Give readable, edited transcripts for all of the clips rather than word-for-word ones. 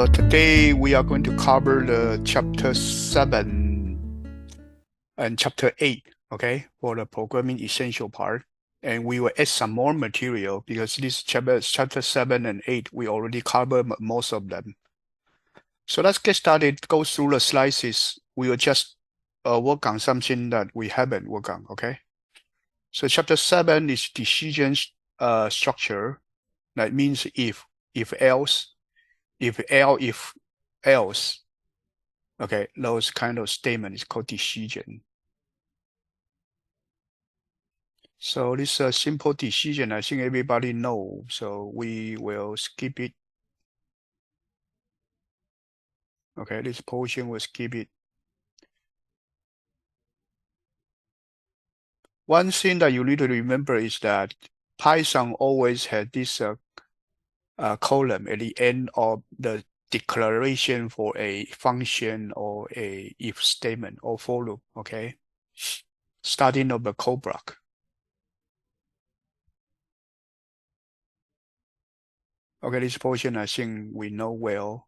Today we are going to cover the chapter 7 and chapter 8, okay, for the programming essential part. And we will add some more material because this chapter 7 and 8, we already covered most of them. So let's get started, go through the slices. We will just work on something that we haven't worked on, okay? So chapter 7 is decision structure. That means if else, if else. Okay, those kind of statement is called decision. So this is a simple decision. I think everybody know. So we will skip it. Okay, this portion will skip it. One thing that you need to remember is that Python always has this column at the end of the declaration for a function or a if statement or for loop, okay? Starting of the code block. Okay, this portion I think we know well.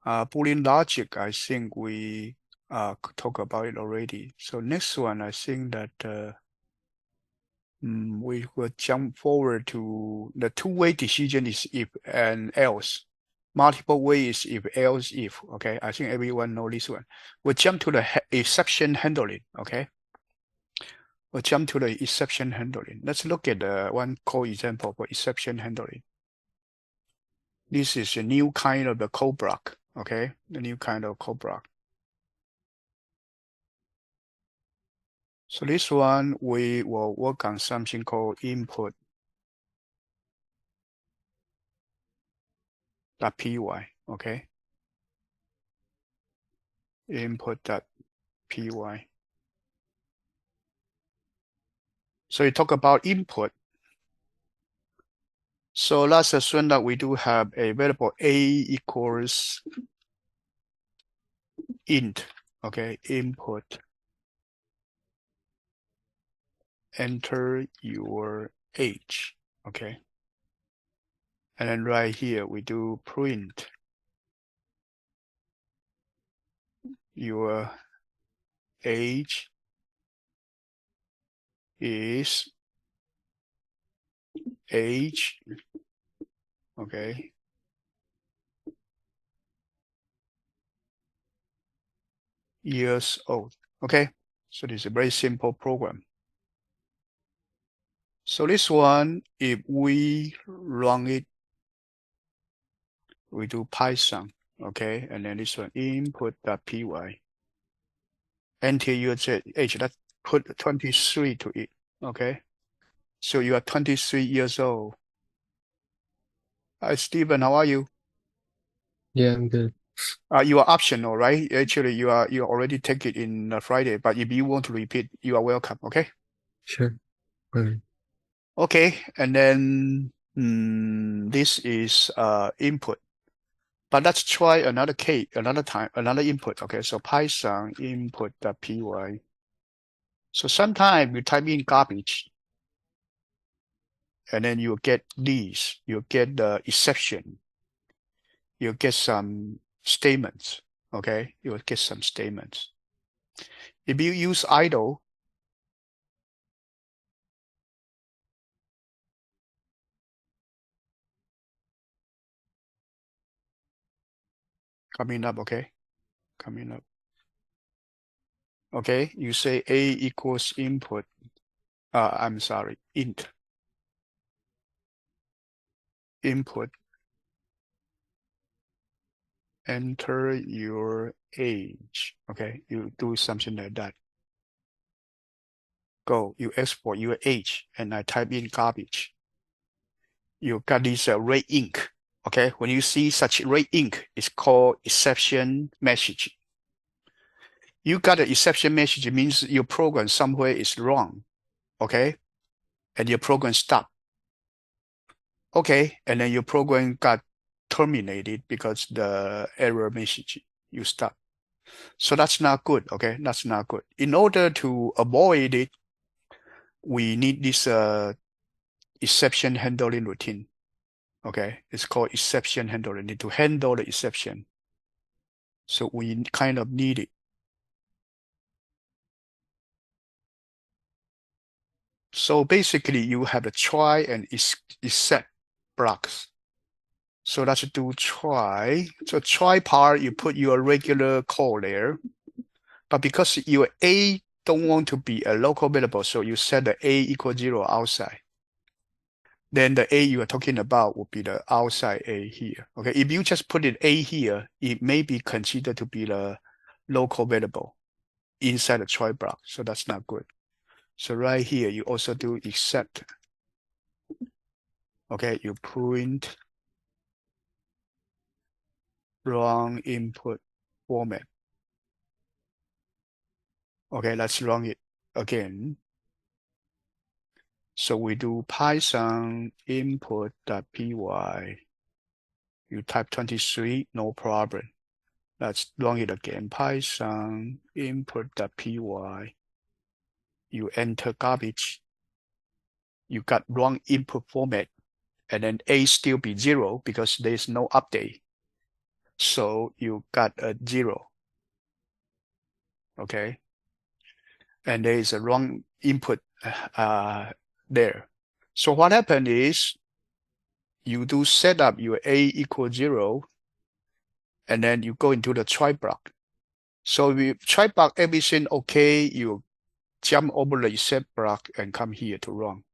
Boolean logic, I think we talk about it already. So next one, I think that we will jump forward to the two-way decision is if and else. Multiple ways if else if. Okay, I think everyone know this one. We'll jump to the exception handling. Okay, we'll jump to the exception handling. Let's look at the one code example for exception handling. This is a new kind of the code block. Okay, the new kind of code block. So this one, we will work on something called input.py, okay? Input.py. So you talk about input. So let's assume that we do have a variable a equals int, okay? Input. Enter your age, okay? And then right here, we do print your age is age, okay? Years old, okay? So this is a very simple program. So this one, if we run it, we do Python, okay? And then this one, input.py. Enter your age, let's put 23 to it, okay? So you are 23 years old. Hi, Stephen, how are you? Yeah, I'm good. You are optional, right? Actually, you already take it in Friday, but if you want to repeat, you are welcome, okay? Sure. Okay. Okay, and then this is input. But let's try another case, another input. Okay, so Python input.py. So sometimes you type in garbage, and then you get these. You get the exception. You get some statements. Okay, you will get some statements. If you use idle, coming up. Okay, coming up. Okay, you say a equals input. I'm sorry, int. Input. Enter your age. Okay, you do something like that. Go, you export your age, and I type in garbage. You got this red ink. Okay, when you see such red ink, it's called exception message. You got an exception message, it means your program somewhere is wrong. Okay, and your program stopped. Okay, and then your program got terminated because the error message you stop. So that's not good. Okay, that's not good. In order to avoid it, we need this exception handling routine. Okay, it's called exception handler. Need to handle the exception. So we kind of need it. So basically, you have a try and except blocks. So let's do try. So try part, you put your regular code there. But because your A don't want to be a local variable, so you set the A equal 0 outside. Then the A you are talking about will be the outside A here. Okay, if you just put it A here, it may be considered to be the local variable inside the try block. So that's not good. So right here, you also do except. Okay, you print wrong input format. Okay, let's run it again. So we do Python input.py. You type 23, no problem. Let's run it again. Python input.py. You enter garbage. You got wrong input format. And then A still be 0 because there's no update. So you got a 0. Okay. And there is a wrong input there. So what happened is you do set up your A equals 0, and then you go into the try block. So if you try block everything okay, you jump over the except block and come here to run.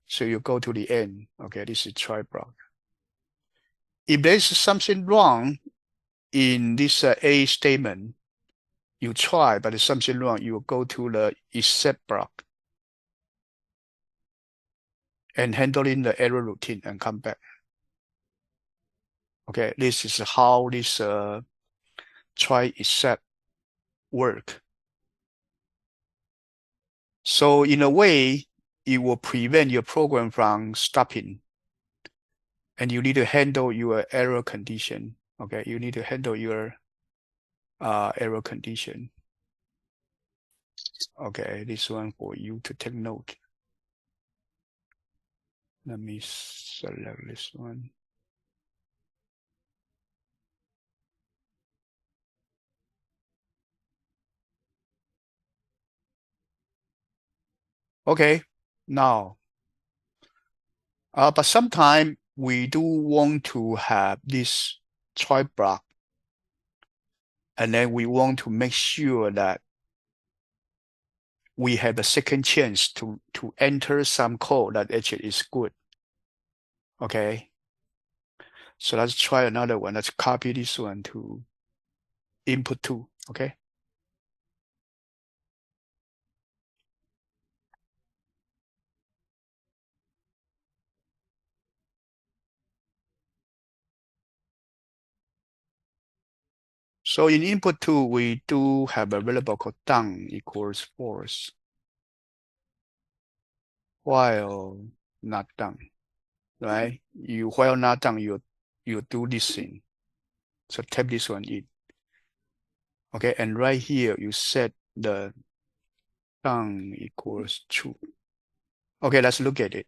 So you go to the end. Okay, this is try block. If there's something wrong in this A statement, you try, but there's something wrong, you go to the except block and handling the error routine and come back. Okay, this is how this try except work. So in a way, it will prevent your program from stopping. And you need to handle your error condition. Okay, you need to handle your error condition. Okay, this one for you to take note. Let me select this one. Okay, now, but sometimes we do want to have this try block, and then we want to make sure that we have a second chance to enter some code that actually is good. Okay, so let's try another one. Let's copy this one to input 2. Okay. So in input 2, we do have a variable called done equals false, while not done, right? While not done, you do this thing. So type this one in. Okay, and right here you set the done equals true. Okay, let's look at it.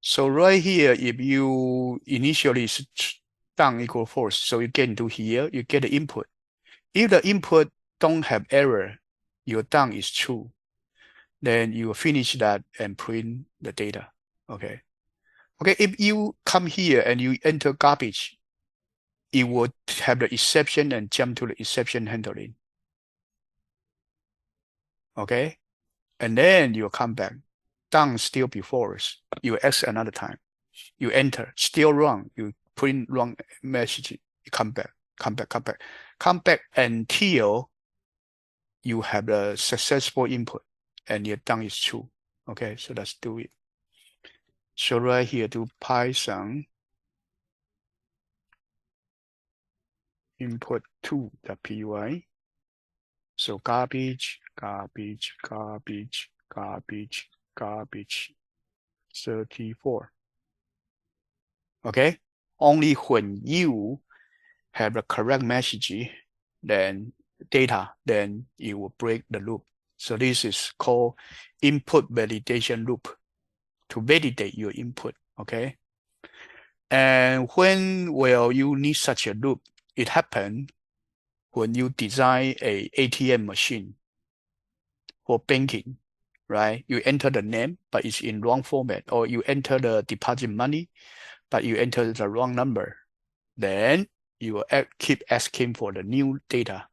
So right here, if you initially done equal false, so you get into here, you get the input. If the input don't have error, your done is true. Then you finish that and print the data. Okay. Okay, if you come here and you enter garbage, it would have the exception and jump to the exception handling. Okay. And then you come back. Done still be false. You ask another time. You enter, still wrong. You print wrong message. You come back, come back, come back, come back until you have the successful input and your done is true. Okay, so let's do it. So right here, do Python input 2.py. So garbage, garbage, garbage, garbage, garbage, 34. Okay, only when you have the correct message, then data, then you will break the loop. So this is called input validation loop to validate your input. Okay. And when will you need such a loop? It happened when you design a ATM machine for banking, right? You enter the name, but it's in wrong format, or you enter the deposit money, but you enter the wrong number. Then you will keep asking for the new data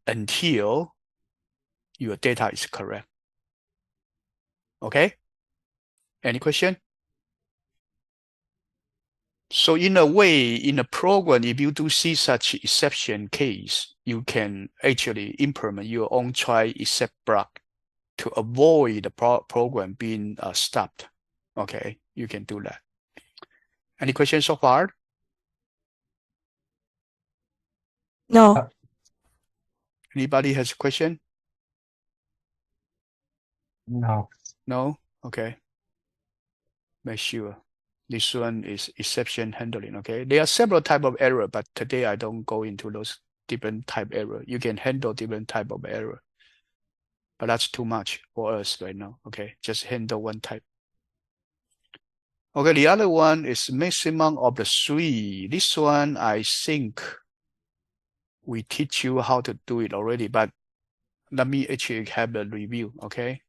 until your data is correct. Okay? Any question? So in a way, in a program, if you do see such exception case, you can actually implement your own try except block to avoid the program being stopped. Okay, you can do that. Any questions so far? No. Anybody has a question? No. No? Okay. Make sure. This one is exception handling, okay? There are several type of error, but today I don't go into those different type error. You can handle different type of error, but that's too much for us right now, okay? Just handle one type. Okay, the other one is maximum of the three. This one, I think we teach you how to do it already, but let me actually have a review, okay?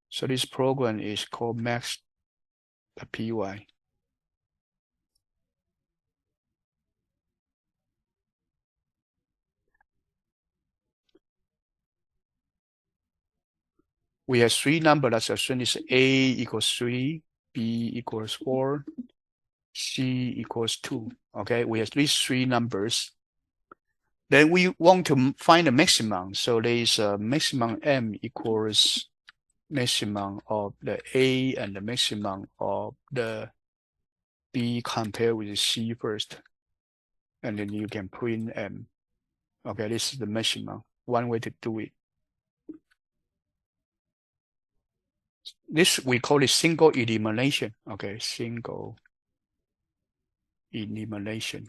So this program is called max.py. We have three numbers that's assumed is A equals 3, B equals 4, C equals 2. Okay, we have these three numbers. Then we want to find the maximum. So there is a maximum M equals maximum of the A and the maximum of the B compared with the C first. And then you can print M. Okay, this is the maximum. One way to do it. This we call it single elimination. Okay, single elimination.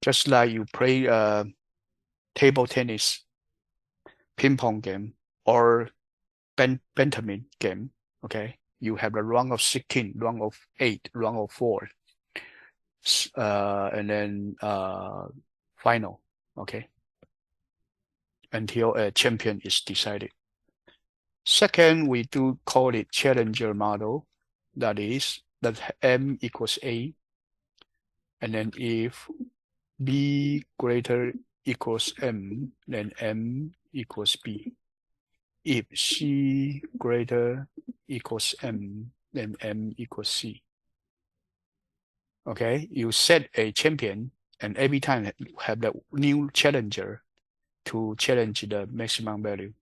Just like you play table tennis, ping pong game, or badminton game. Okay, you have a round of 16, round of 8, round of 4, and then final. Okay, until a champion is decided. Second, we do call it challenger model. That is that M equals A, and then if B greater equals M, then M equals B. If C greater equals M, then M equals C. Okay, you set a champion, and every time have the new challenger to challenge the maximum value.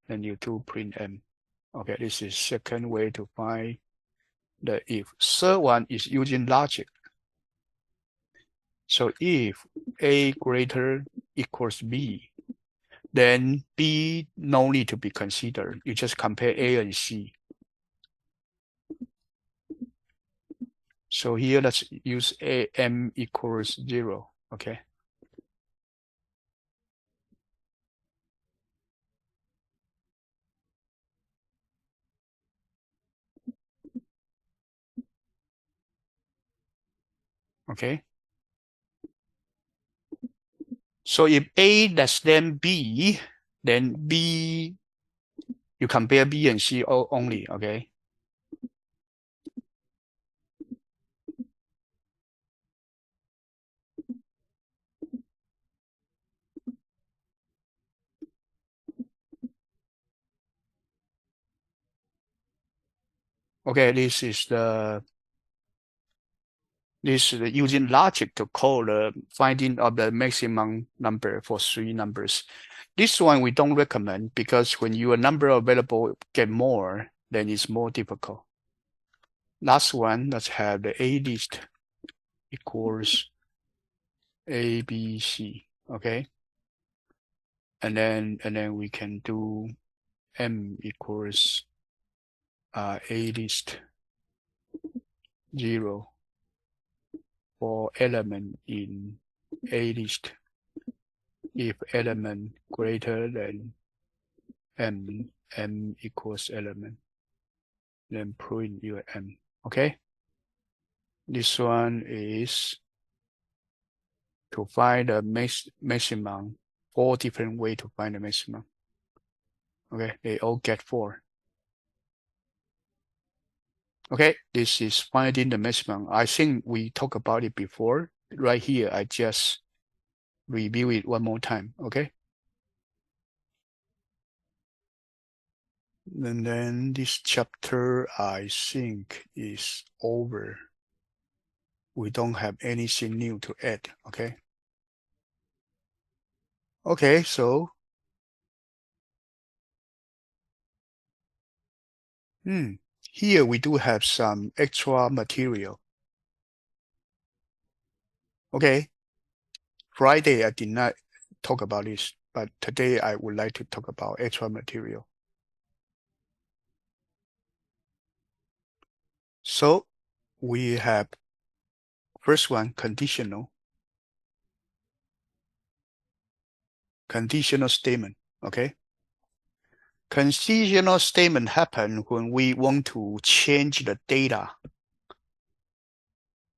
Then you do print M. Okay, this is second way to find the if. Third one is using logic. So if A greater equals B, then B no need to be considered. You just compare A and C. So here let's use A M equals 0. Okay. Okay. So if A less than B, then B, you compare B and C only, okay? Okay, this is using logic to call the finding of the maximum number for three numbers. This one we don't recommend because when your number available get more, then it's more difficult. Last one, let's have the A list equals A, B, C, okay? And then we can do M equals A list 0 for element in A list if element greater than M equals element. then print your M. Okay. This one is to find the maximum. 4 different ways to find the maximum. Okay, they all get 4. Okay, this is finding the maximum. I think we talked about it before. Right here, I just review it one more time. Okay. And then this chapter, I think, is over. We don't have anything new to add. Okay. Okay, so here we do have some extra material. Okay. Friday, I did not talk about this, but today I would like to talk about extra material. So we have first one, conditional statement. Okay. Conditional statement happen when we want to change the data.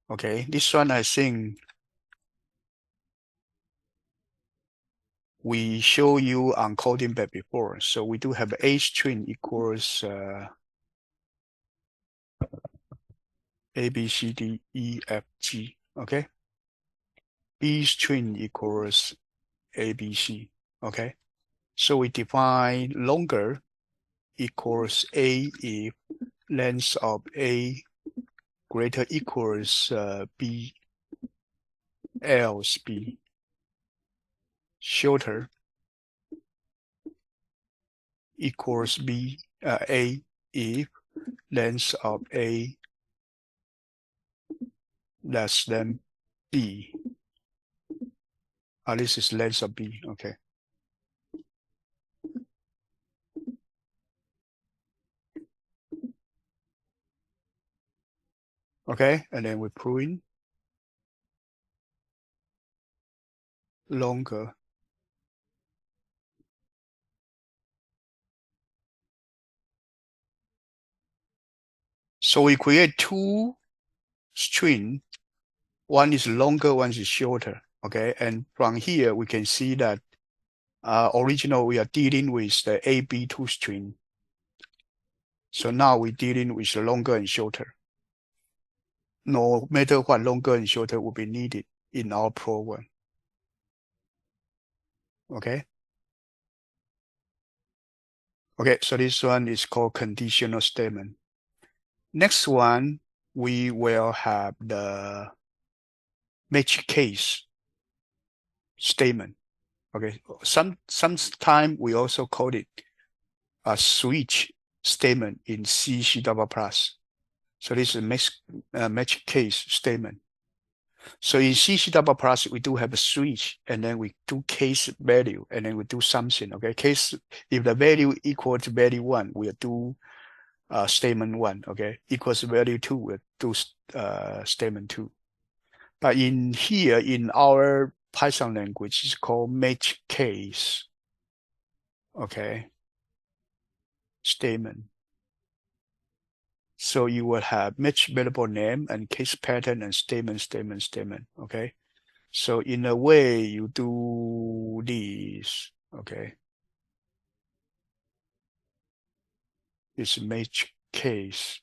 Okay, this one I think we show you on coding back before. So we do have A string equals A, B, C, D, E, F, G. Okay. B string equals A, B, C. Okay. So we define longer equals A if length of A greater equals B, else B. Shorter equals B, A if length of A less than B. This is length of B. Okay. Okay, and then we print longer. So we create 2 string. One is longer, one is shorter. Okay, and from here we can see that original we are dealing with the AB2 string. So now we're dealing with longer and shorter. No matter what, longer and shorter will be needed in our program. Okay. Okay, so this one is called conditional statement. Next one, we will have the match case statement. Okay, sometime we also call it a switch statement in C, C++. So this is a match case statement. So in C, C++, we do have a switch, and then we do case value, and then we do something. Okay, case if the value equal to value 1, we'll do statement 1. Okay, equals value 2, we'll do statement 2. But in here, in our Python language, it's called match case. Okay, statement. So you will have match variable name and case pattern and statement. Okay. So in a way, you do this. Okay. It's match case.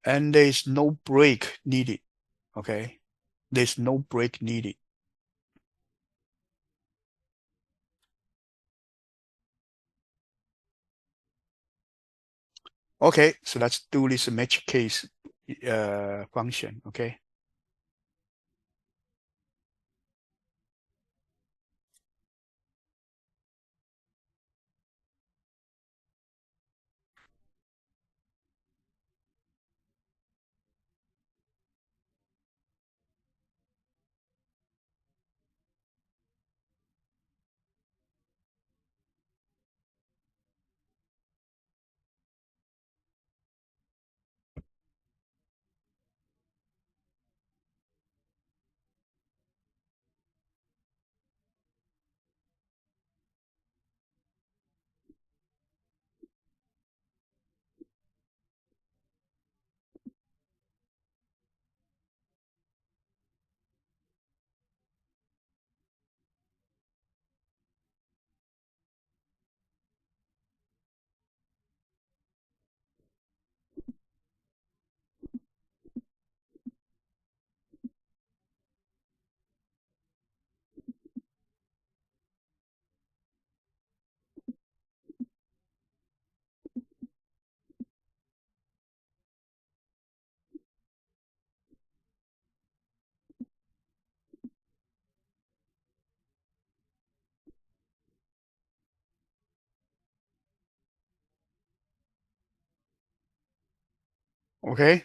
And there's no break needed. Okay. There's no break needed. Okay, so let's do this match case function. Okay. Okay.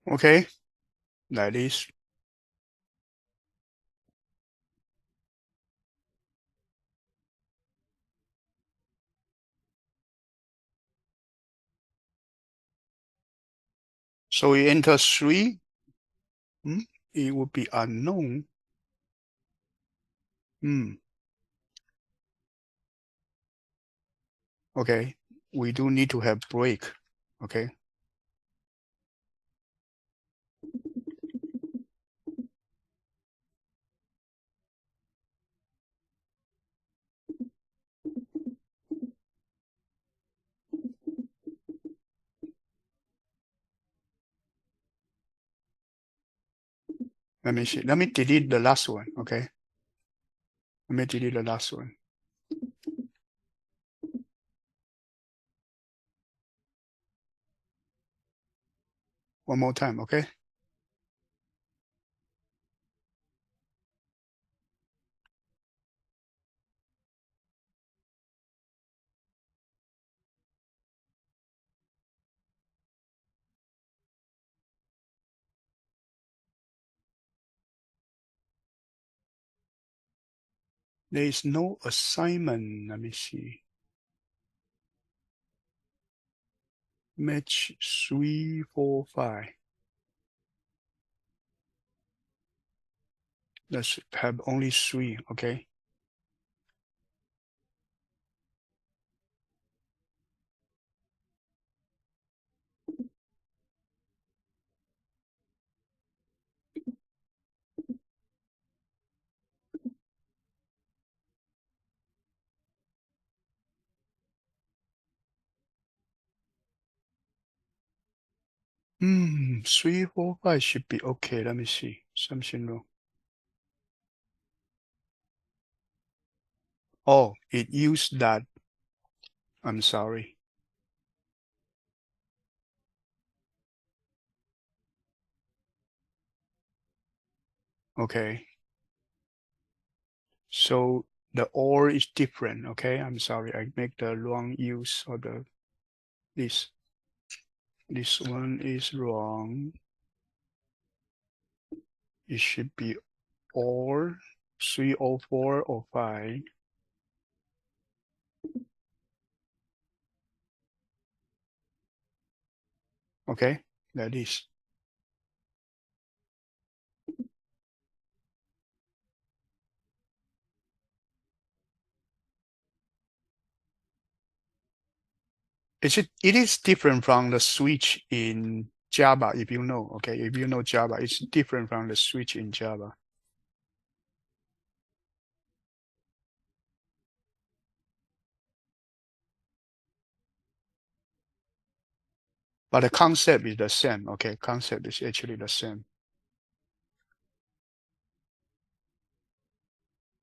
Okay. Like this. So we enter 3. It would be unknown. Okay. We do need to have break. Okay. Let me see. Let me delete the last one. Okay. Let me delete the last one. One more time. Okay. There is no assignment. Let me see. Match 3, 4, 5. Let's have only 3. Okay. Hmm. 3, 4, 5 should be okay. Let me see. Something wrong. Oh, it used that. I'm sorry. Okay. So the or is different. Okay. I'm sorry. I make the wrong use of the this. This one is wrong. It should be or 3 or 4 or 5. Okay. That is. It is different from the switch in Java, if you know. Okay, if you know Java, it's different from the switch in Java. But the concept is the same, okay? Concept is actually the same.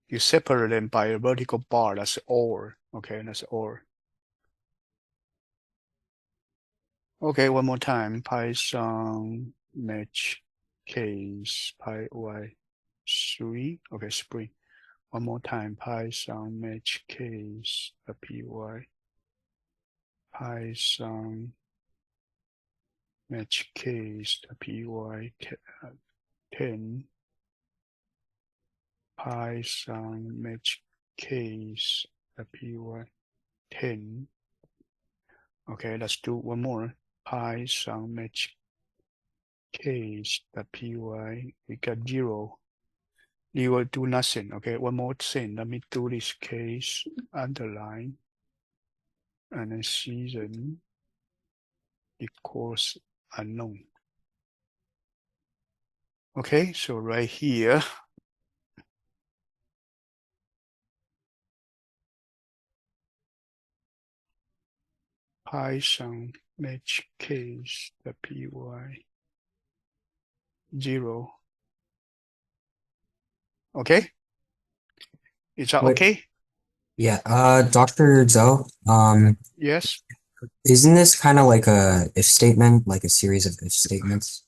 You separate them by a vertical bar, that's OR, okay? That's OR. Okay, one more time. Python match case py3. Okay, Spring. One more time. Python match case py. Python match case py 10. Python match case py 10. Okay, let's do one more. Python match case py. We got 0. You will do nothing. Okay, one more thing. Let me do this case underline and then season equals unknown. Okay, so right here, Python match case py 0. Okay, is that Wait. okay? Yeah, Dr. Zhou, Yes, isn't this kind of like a if statement, like a series of if statements?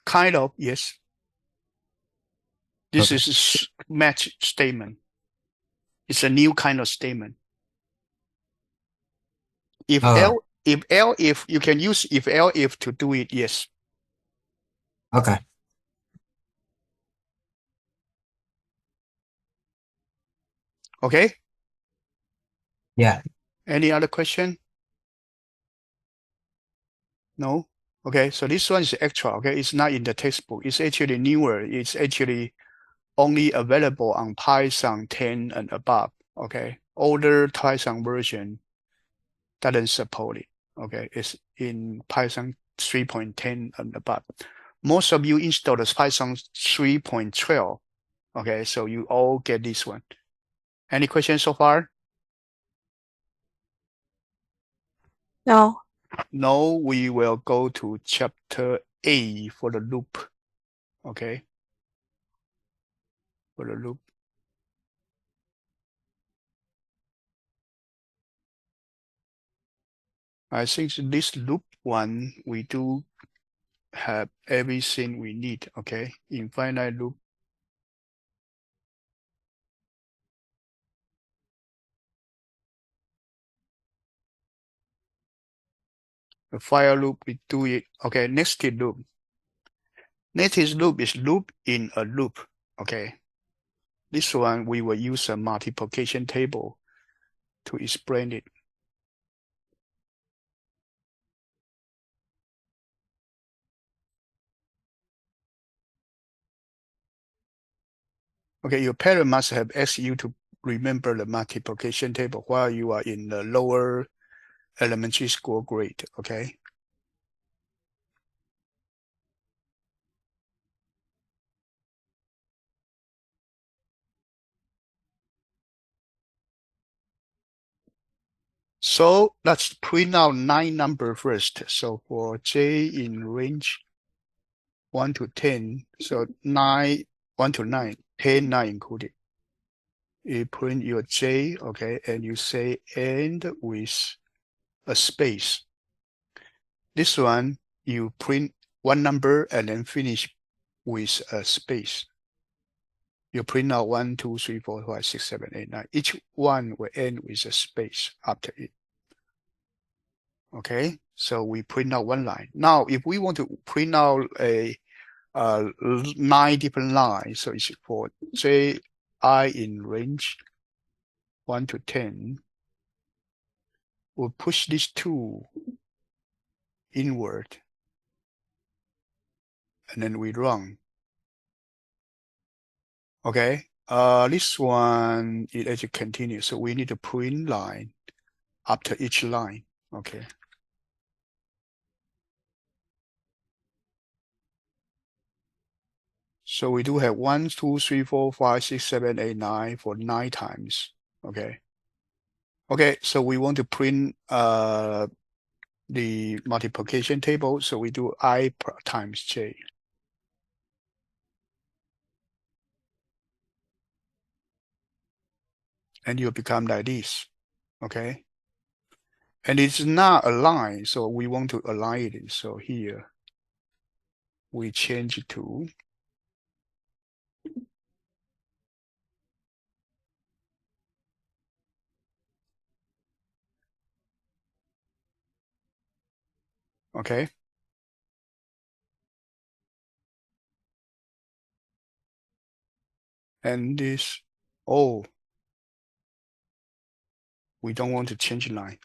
kind of, yes. This Okay. is a match statement. It's a new kind of statement. If Oh. if you can use if to do it, yes. Okay. Okay. Yeah. Any other question? No? Okay, so this one is extra, okay? It's not in the textbook. It's actually newer. It's actually only available on Python 10 and above, okay? Older Python version doesn't support it, okay? It's in Python 3.10 and above. Most of you installed Python 3.12, okay? So you all get this one. Any questions so far? No. No, we will go to chapter 8 for the loop, okay? For the loop. I think this loop one, we do have everything we need, okay? Infinite loop. The file loop, we do it. Okay, nested loop. Nested loop is loop in a loop, okay? This one, we will use a multiplication table to explain it. Okay, your parent must have asked you to remember the multiplication table while you are in the lower elementary school grade, okay? So let's print out 9 number first. So for J in range 1 to 10, so 9, 1 to 9, 10, 9 included. You print your J, okay, and you say end with a space. This one, you print one number and then finish with a space. You print out 1, 2, 3, 4, 5, 6, 7, 8, 9. Each one will end with a space after it. Okay, so we print out one line. Now, if we want to print out a 9 different lines, so it's for J I in range 1 to 10, we'll push these 2 inward, and then we run. Okay, this one it actually continues, so we need to print line after each line. Okay. So we do have 1, 2, 3, 4, 5, 6, 7, 8, 9 for 9 times. Okay. Okay, so we want to print the multiplication table. So we do I times j. And you become like this, okay? And it's not aligned, so we want to align it. So here, we change it to okay? And this, oh, we don't want to change line.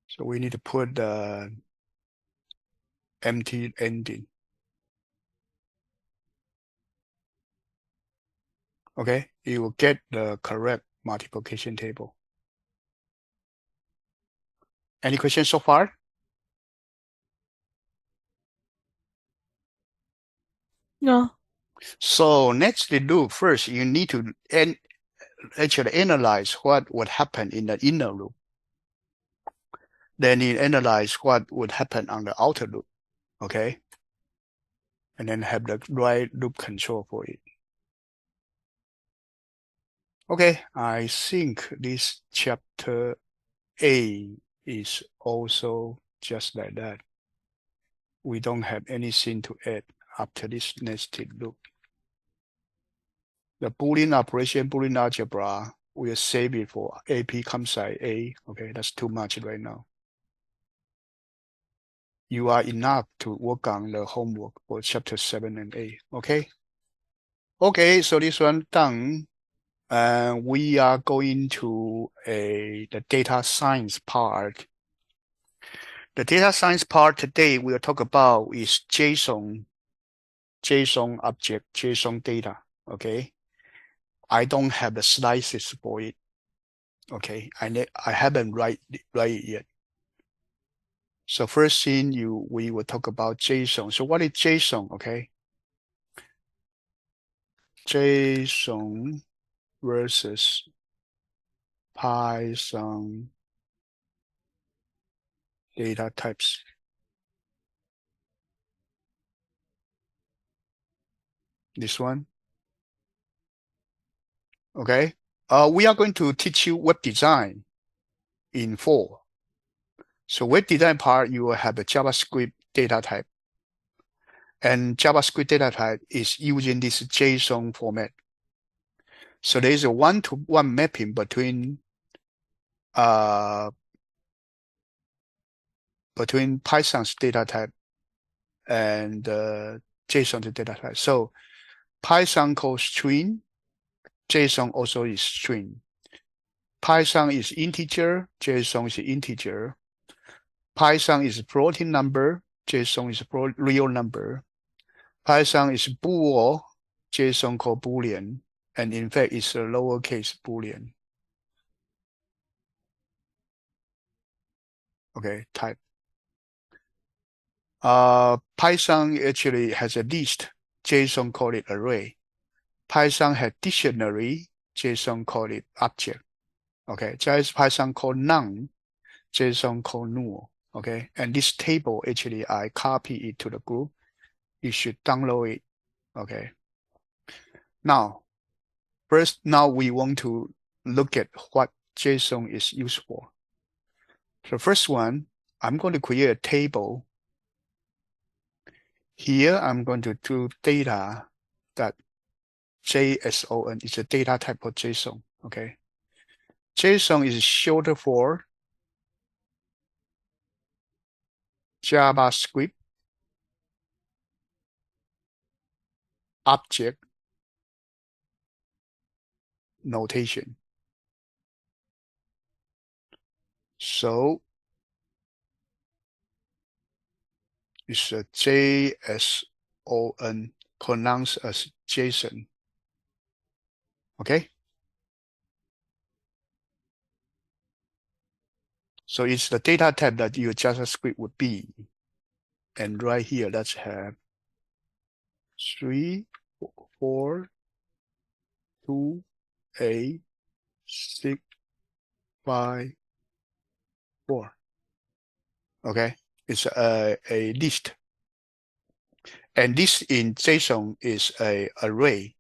So we need to put the empty ending. Okay, you will get the correct multiplication table. Any questions so far? No. So next to do first, you need to actually analyze what would happen in the inner loop. Then you analyze what would happen on the outer loop, okay? And then have the right loop control for it. Okay, I think this chapter A is also just like that. We don't have anything to add after this nested loop. The Boolean operation, Boolean algebra, we'll save it for AP ComSci A. Okay, that's too much right now. You are enough to work on the homework for chapter 7 and 8. Okay. Okay, so this one done. We are going to the data science part. The data science part today we'll talk about is JSON object, JSON data. Okay. I don't have the slices for it. Okay, I haven't write it yet. So first thing we will talk about JSON. So what is JSON? Okay, JSON versus Python data types. This one. Okay. We are going to teach you web design in 4. So web design part, you will have a JavaScript data type. And JavaScript data type is using this JSON format. So there is a one-to-one mapping between Python's data type and JSON's data type. So Python calls string, JSON also is string. Python is integer, JSON is integer. Python is floating number, JSON is real number. Python is bool, JSON called boolean, and in fact it's a lowercase boolean. Okay, type. Python actually has a list, JSON called it array. Python has dictionary, JSON called it object. Okay, there is Python called none, JSON called null. Okay, and this table actually I copy it to the group. You should download it. Okay. Now we want to look at what JSON is used for. So first one, I'm going to create a table. Here I'm going to do data that JSON is a data type of JSON. Okay. JSON is shorter for JavaScript object notation. So it's a JSON pronounced as JSON. Okay. So it's the data type that your JavaScript would be. And right here, let's have 3, 4, 2, 8, 6, 5, 4. Okay, it's a list. And this in JSON is a array.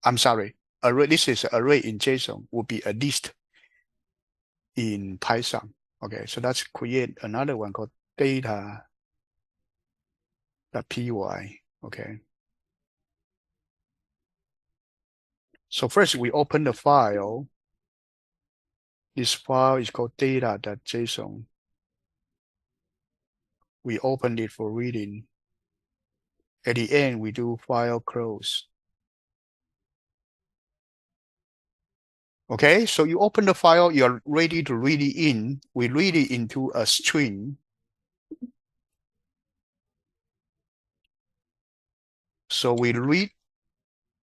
I'm sorry, array. This is an array in JSON would be a list in Python. Okay, so let's create another one called data.py. Okay. So first we open the file. This file is called data.json. We opened it for reading. At the end, we do file close. Okay, so you open the file, you're ready to read it in. We read it into a string. So we read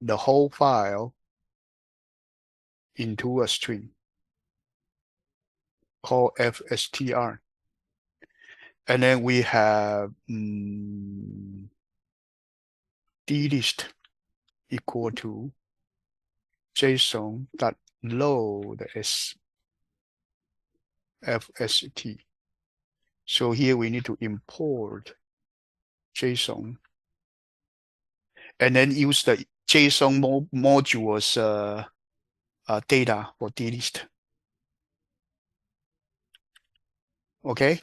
the whole file into a string called fstr. And then we have dlist equal to json.load as fst. So here we need to import JSON and then use the JSON module's data for dlist. Okay.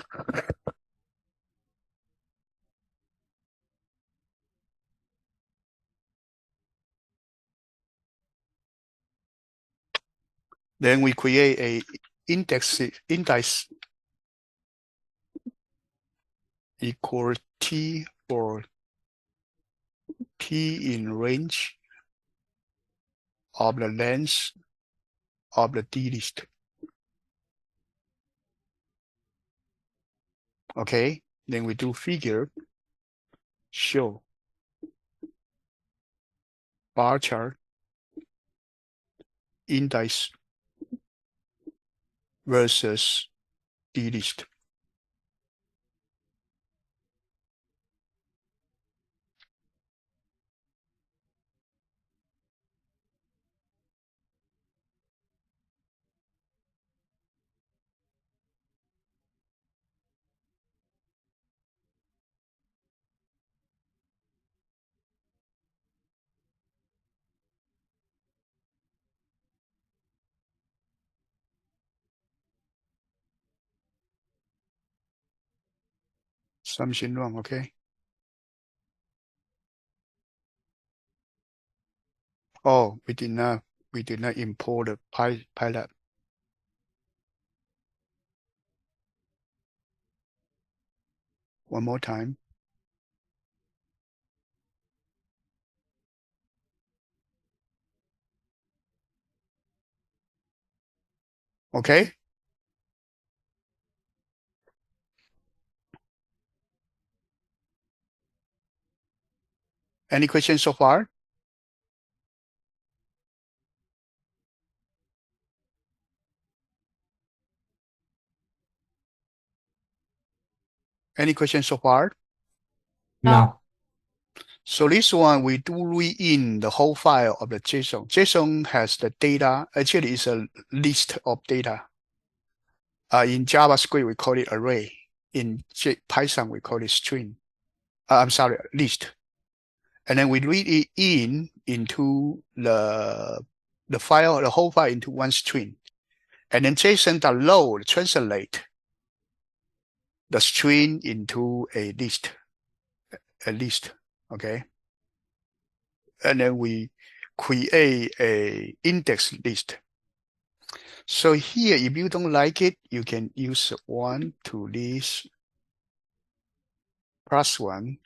Then we create a index equal t for t in range of the length of the dlist. Okay, then we do figure show bar chart index versus dlist. Something wrong, okay? Oh, we did not import the pilot. One more time. Okay. Any questions so far? Any questions so far? No. So this one, we do read in the whole file of the JSON. JSON has the data. Actually, it's a list of data. In JavaScript, we call it array. In Python, we call it string. I'm sorry, list. And then we read it into the file, the whole file into one string. And then JSON.load translate the string into a list. Okay. And then we create a index list. So here, if you don't like it, you can use 1 to this plus 1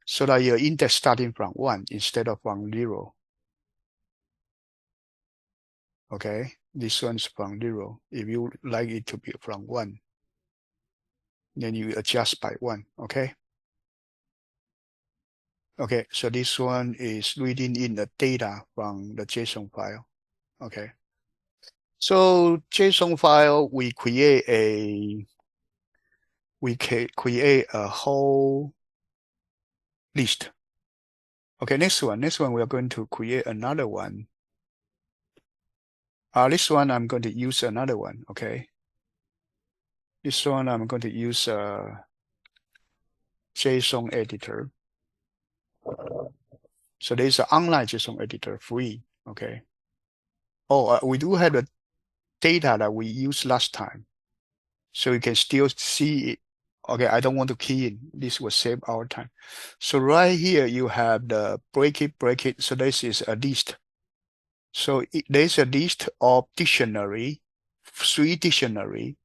so that your index starting from 1 instead of from 0. Okay, this one's from 0. If you like it to be from 1, then you adjust by 1, okay? Okay, so this one is reading in the data from the JSON file, okay? So JSON file, we create a whole list. Okay, next one we are going to create another one. This one I'm going to use another one, okay? This one I'm going to use a JSON editor. So there's an online JSON editor, free. Okay. Oh, we do have the data that we used last time, so you can still see it. Okay, I don't want to key in. This will save our time. So right here you have the break it. So this is a list. So there's a list of dictionary, 3 dictionary.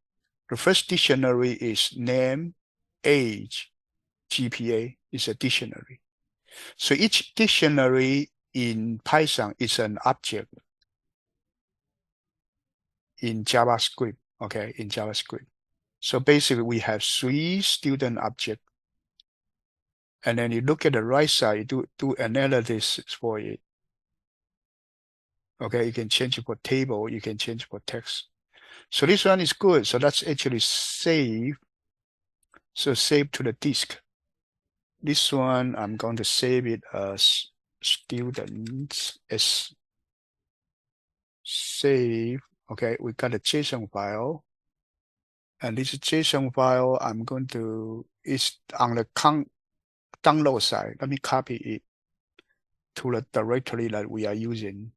The first dictionary is name, age, GPA is a dictionary. So each dictionary in Python is an object in JavaScript, okay, in JavaScript. So basically we have 3 student objects. And then you look at the right side, do analysis for it. Okay, you can change it for table, you can change for text. So this one is good. So let's actually save. So save to the disk. This one, I'm going to save it as students as save. Okay, we got a JSON file. And this JSON file, I'm going to, it's on the download side. Let me copy it to the directory that we are using.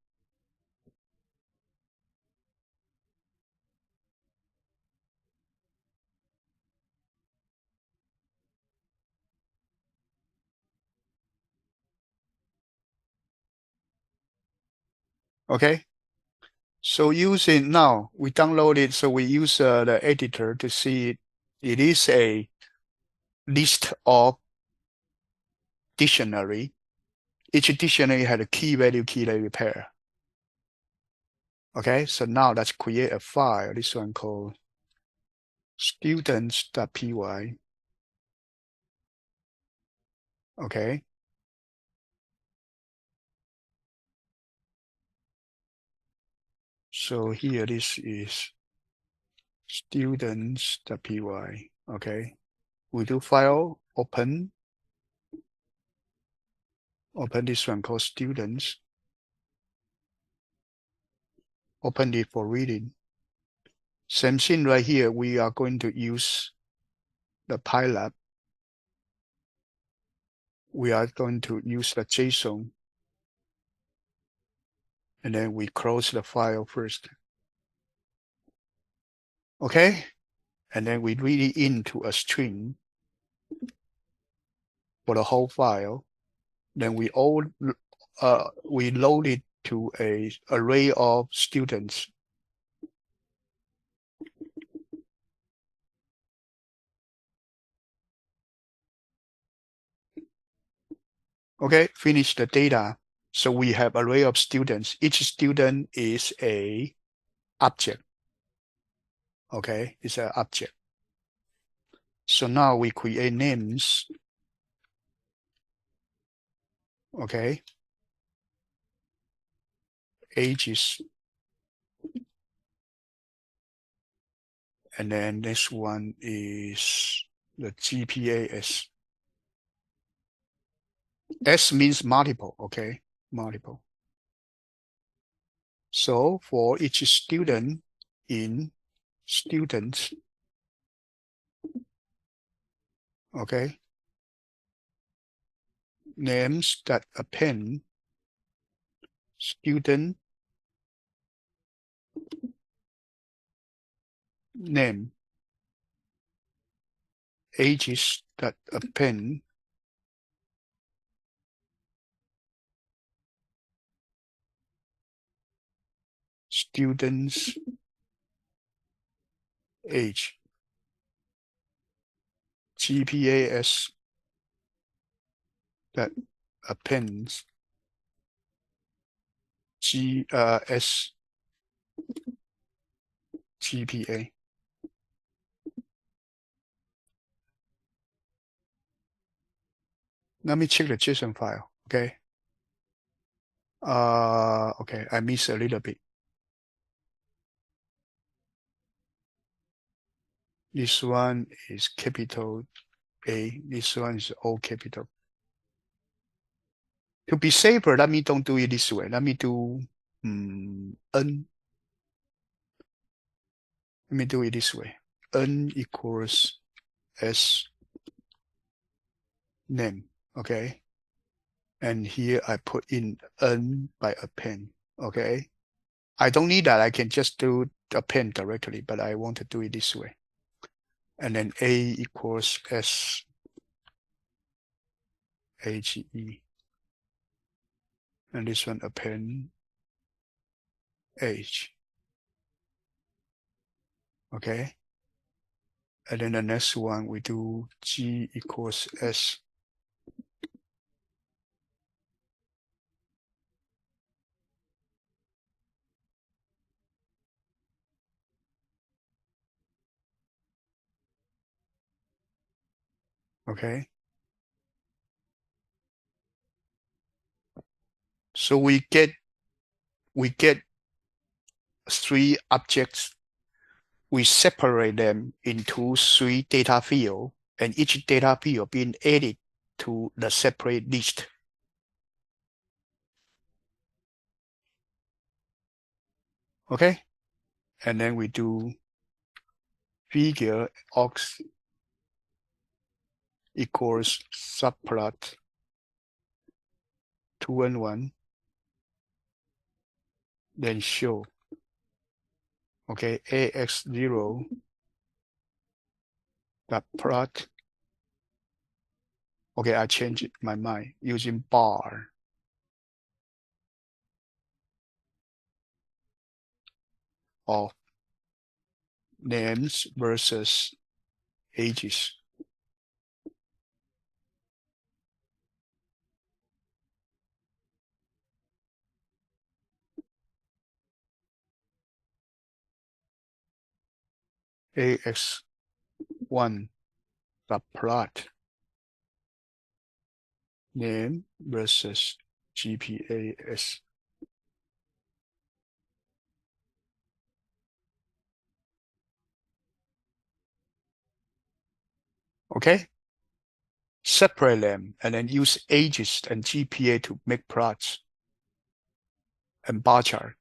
Okay. So using now, we download it. So we use the editor to see it. It is a list of dictionary. Each dictionary had a key value pair. Okay, so now let's create a file. This one called students.py. Okay. So here this is students.py. Okay. We do file, open this one called students. Open it for reading. Same thing right here. We are going to use the PyLab. We are going to use the JSON. And then we close the file first. Okay. And then we read it into a string for the whole file. Then we load it to a array of students. Okay, finish the data. So we have array of students. Each student is a object. Okay, it's an object. So now we create names. Okay. Ages. And then this one is the GPA S. S means multiple, okay? Multiple. So for each student in students, okay, names that append student name, ages that append students age, GPAS that appends GPA. Let me check the JSON file, okay? Okay, I missed a little bit. This one is capital A, this one is all capital. To be safer, let me don't do it this way. Let me do N. Let me do it this way. n equals s name, okay? And here I put in n by append, okay? I don't need that, I can just do append directly, but I want to do it this way. And then a equals s age, and this one append age, okay? And then the next one we do g equals s okay? So we get 3 objects. We separate them into 3 data fields, and each data field being added to the separate list. Okay? And then we do figure ox equals subplot 2 and 1, then show. Okay, ax0 dot plot. Okay, I changed my mind using bar of names versus ages. ax1 dot plot name versus GPAS. Okay? Separate them and then use ages and GPA to make plots and bar chart.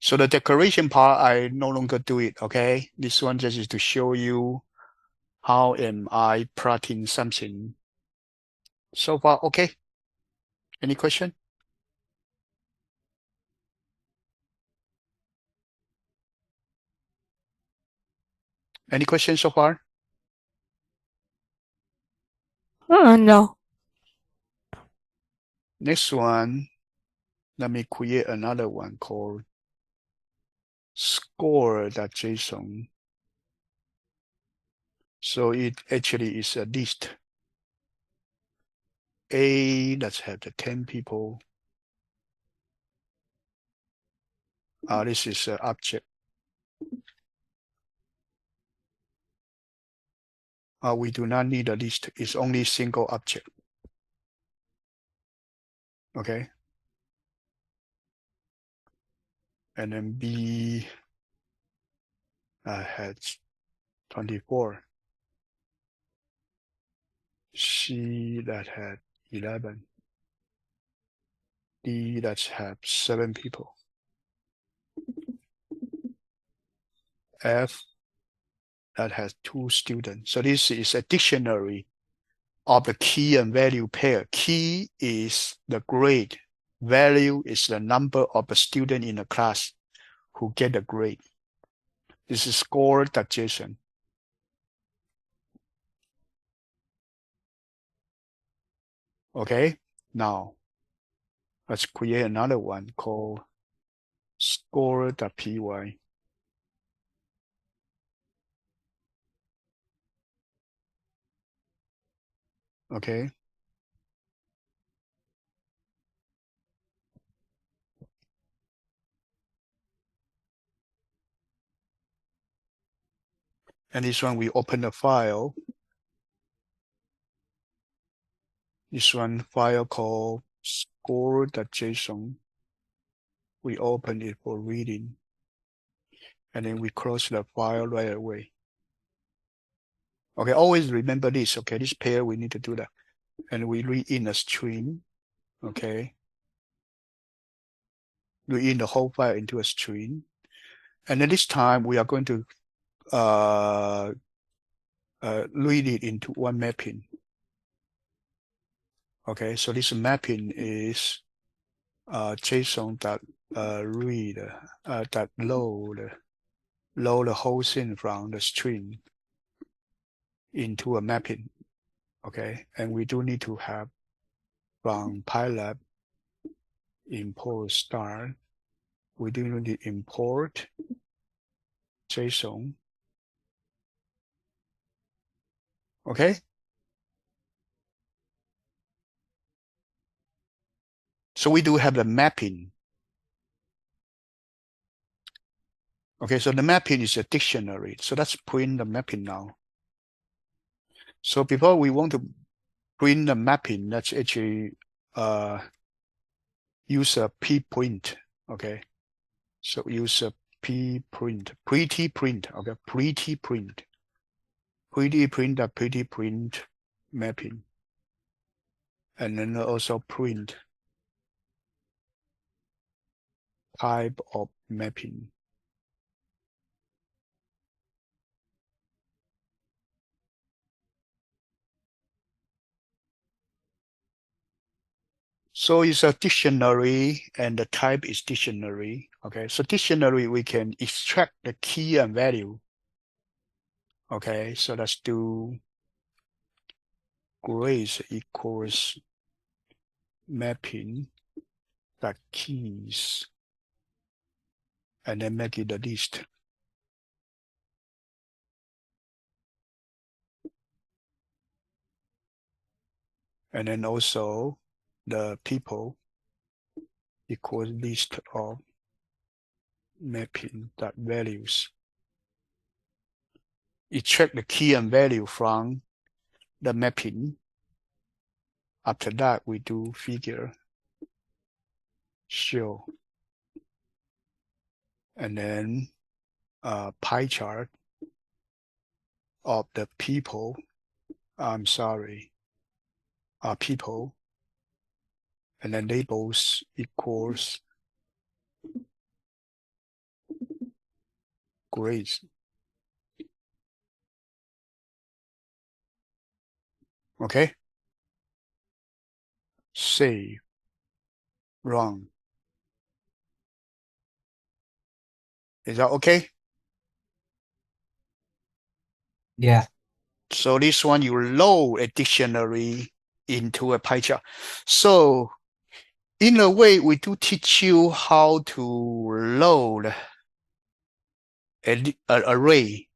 So the declaration part, I no longer do it, okay? This one just is to show you how am I plotting something. So far, okay? Any question? Any questions so far? No. Next one, let me create another one called score.json. So it actually is a list. Let's have the 10 people. This is an object. We do not need a list. It's only single object. Okay. And then B had 24. C that had 11. D that had 7 people. F that has 2 students. So this is a dictionary of the key and value pair. Key is the grade. Value is the number of the student in the class who get the grade. This is score.json. Okay, now let's create another one called score.py. Okay. And this one, we open the file. This one file called score.json. We open it for reading. And then we close the file right away. Okay, always remember this. Okay, this pair, we need to do that. And we read in a string. Okay. Read in the whole file into a string. And then this time we are going to read it into one mapping. Okay, so this mapping is JSON that read that load the whole thing from the string into a mapping. Okay, and we do need to have from Pylab import start. We do need to import JSON. Okay. So we do have the mapping. Okay, so the mapping is a dictionary. So let's print the mapping now. So before we want to print the mapping, let's actually use a p-print. Okay. So use a p-print, pretty print. Okay, pretty print. Pretty print mapping. And then also print type of mapping. So it's a dictionary and the type is dictionary. Okay, so dictionary, we can extract the key and value. Okay, so let's do grades equals mapping the keys and then make it a list. And then also the people equals list of mapping that values. Extract the key and value from the mapping. After that, we do figure show. And then pie chart of the people. I'm sorry, people. And then labels equals grades. Okay. Save. Run. Is that okay? Yeah. So this one, you load a dictionary into a pie chart. So in a way, we do teach you how to load an array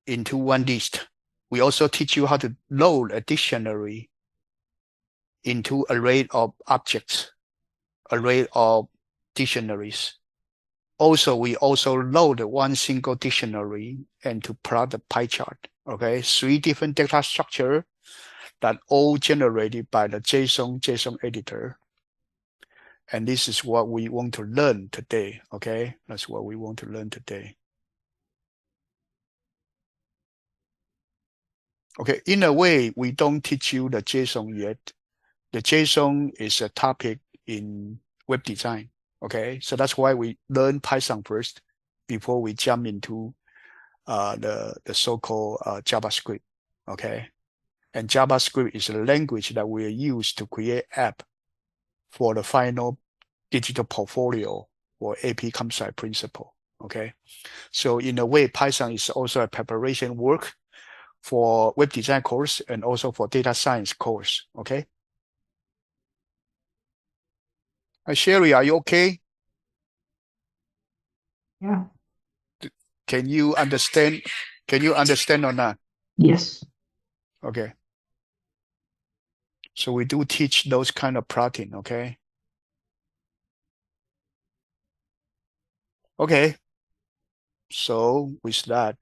into one list. We also teach you how to load a dictionary into array of objects, array of dictionaries. Also, we also load one single dictionary and to plot the pie chart. Okay, 3 different data structure that all generated by the JSON editor. And this is what we want to learn today. Okay, that's what we want to learn today. Okay, in a way, we don't teach you the JSON yet. The JSON is a topic in web design. Okay, so that's why we learn Python first before we jump into the so-called JavaScript. Okay, and JavaScript is a language that we use to create app for the final digital portfolio or AP concept principle. Okay, so in a way, Python is also a preparation work for web design course and also for data science course. Okay. Sherry, are you okay? Yeah. Can you understand? Can you understand or not? Yes. Okay. So we do teach those kind of plotting. Okay. Okay. So with that,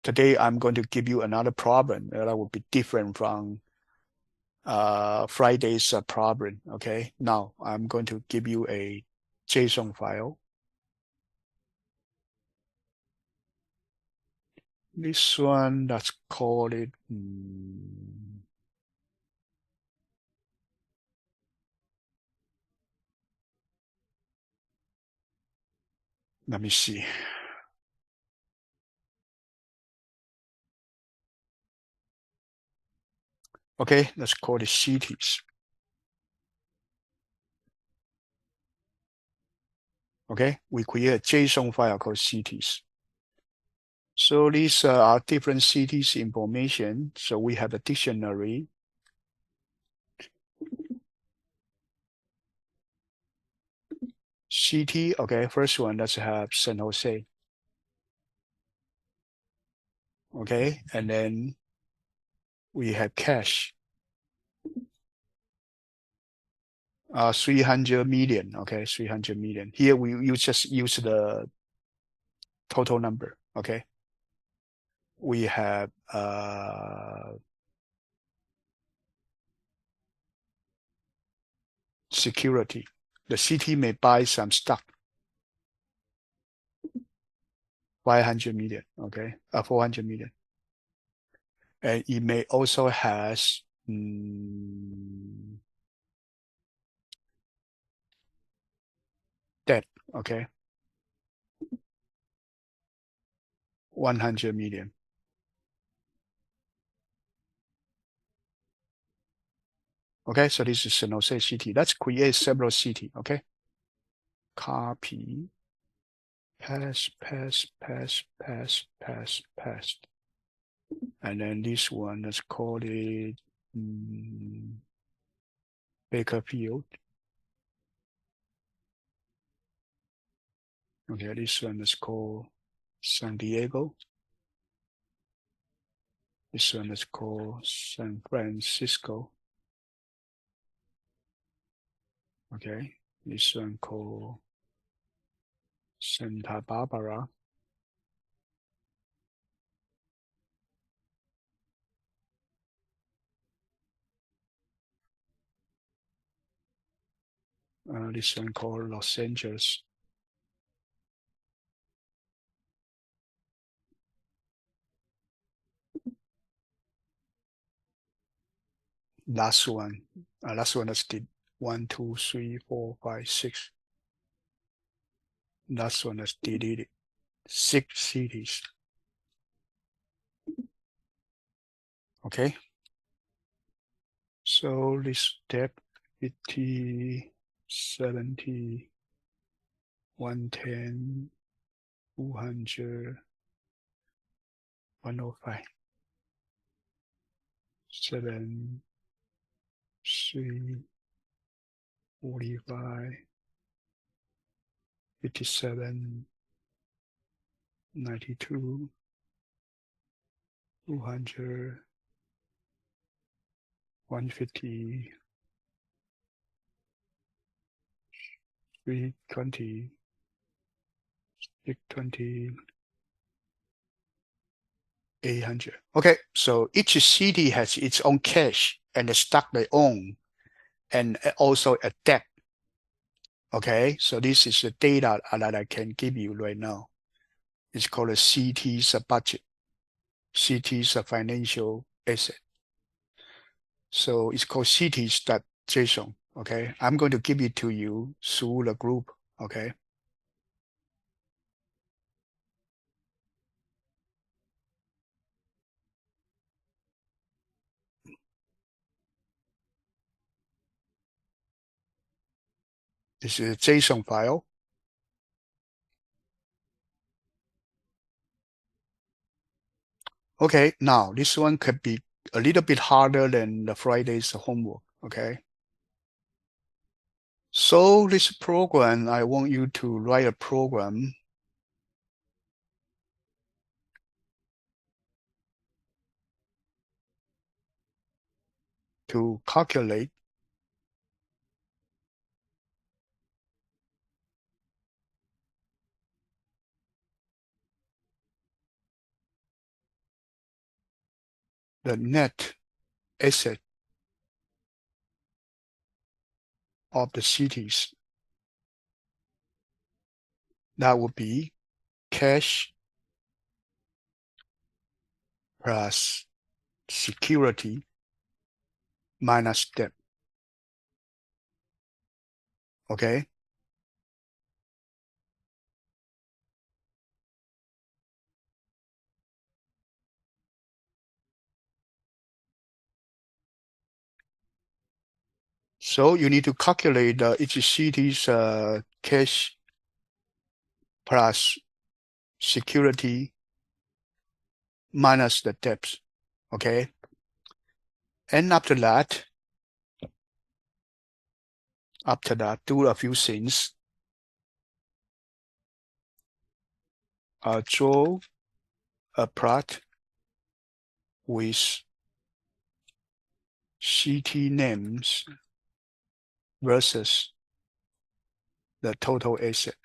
today I'm going to give you another problem that will be different from Friday's problem. Okay. Now I'm going to give you a JSON file. This one, let's call it Let me see. Okay, let's call it cities. Okay, we create a JSON file called cities. So these are different cities information. So we have a dictionary. City, okay, first one, let's have San Jose. Okay, and then we have cash. 300 million, okay, 300 million. Here we just use the total number, okay. We have security. The city may buy some stock. 500 million, okay, 400 million. And it may also has debt, okay, 100 million. Okay, so this is San Jose city. Let's create several city, okay. Copy, paste. And then this one, let's call it Bakerfield. Okay, this one is called San Diego. This one is called San Francisco. Okay, this one called Santa Barbara. This one called Los Angeles. Last one is the 1, 2, 3, 4, 5, 6. Last one is deleted. 6 cities. Okay. So this step 50, 70, 110, 200, 105, 7, 3, 45, 57, 92, 200, 150, 320, 620, 800. Okay, so each city has its own cash and the stock they own, and also a debt. Okay, so this is the data that I can give you right now. It's called a city's budget, city's financial asset. So it's called cities.json. Okay, I'm going to give it to you through the group. Okay. This is a JSON file. Okay, now this one could be a little bit harder than the Friday's homework. Okay. So this program, I want you to write a program to calculate the net asset of the cities. That would be cash plus security minus debt. Okay. So you need to calculate each city's cash plus security minus the debts. Okay. And after that, do a few things. Draw a plot with city names versus the total asset.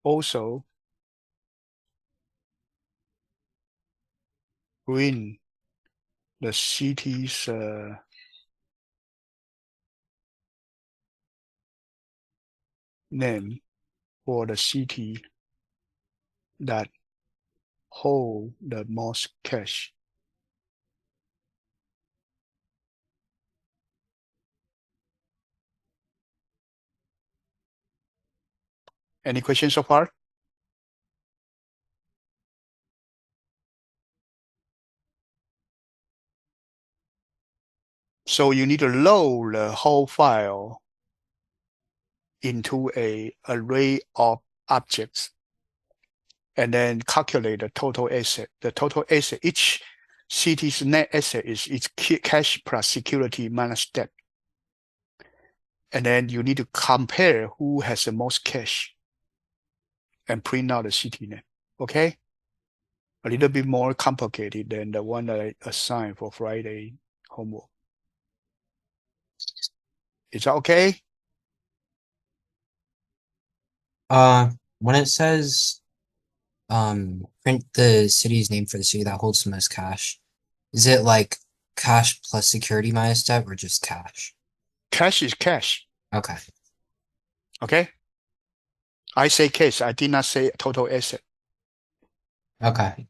Also, bring the city's name for the city that hold the most cash. Any questions so far? So you need to load the whole file into an array of objects and then calculate the total asset. The total asset, each city's net asset is its cash plus security minus debt. And then you need to compare who has the most cash and print out the city name. Okay? A little bit more complicated than the one that I assigned for Friday homework. Is that okay? When it says print the city's name for the city that holds the most cash, is it like cash plus security minus debt or just cash? Cash is cash. Okay. Okay? I say cash. I did not say total asset. Okay.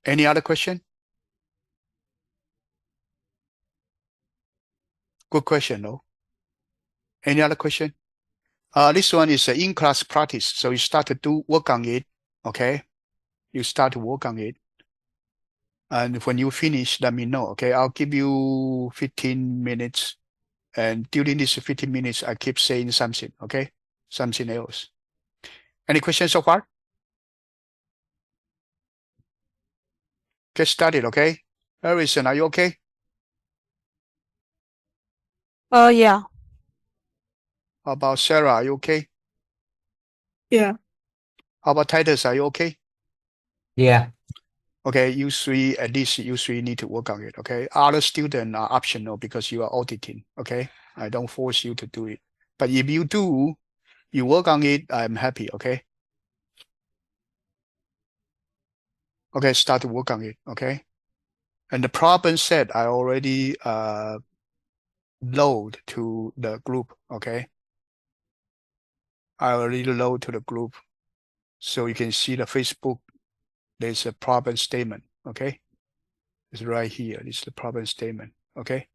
Any other question? Good question, no? Any other question? This one is an in-class practice. So you start to do work on it. Okay? You start to work on it. And when you finish, let me know. Okay? I'll give you 15 minutes. And during this 15 minutes, I keep saying something. Okay? Something else. Any questions so far? Get started, okay? Harrison, are you okay? Yeah. How about Sarah? Are you okay? Yeah. How about Titus? Are you okay? Yeah. Okay, you three, at least you three need to work on it, okay? Other students are optional because you are auditing, okay? I don't force you to do it. But if you do, you work on it, I'm happy, okay? Okay, start to work on it, okay? And the problem set I already load to the group, okay? I already load to the group. So you can see the Facebook, there's a problem statement, okay? It's right here, it's the problem statement, okay?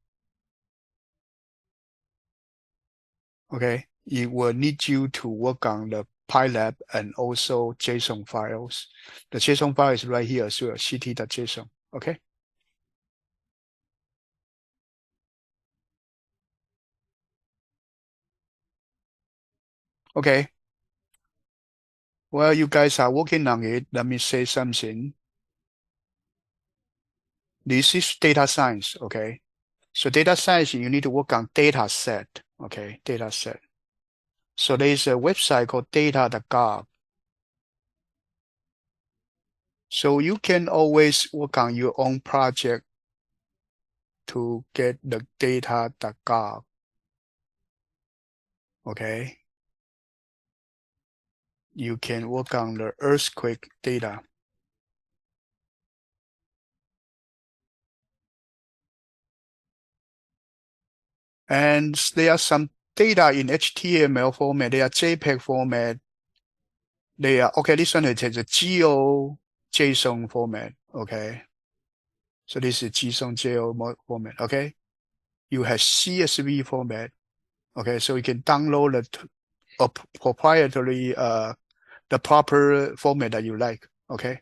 Okay, it will need you to work on the PyLab and also JSON files. The JSON file is right here as well, ct.json, okay? Okay. Well, you guys are working on it. Let me say something. This is data science, okay? So data science, you need to work on data set, okay? Data set. So there's a website called data.gov. So you can always work on your own project to get the data.gov, okay? You can work on the earthquake data. And there are some data in HTML format, they are JPEG format. They are, okay, this one is a Geo JSON format, okay? So this is JSON Geo format, okay? You have CSV format, okay? So you can download a proprietary, the proper format that you like, okay?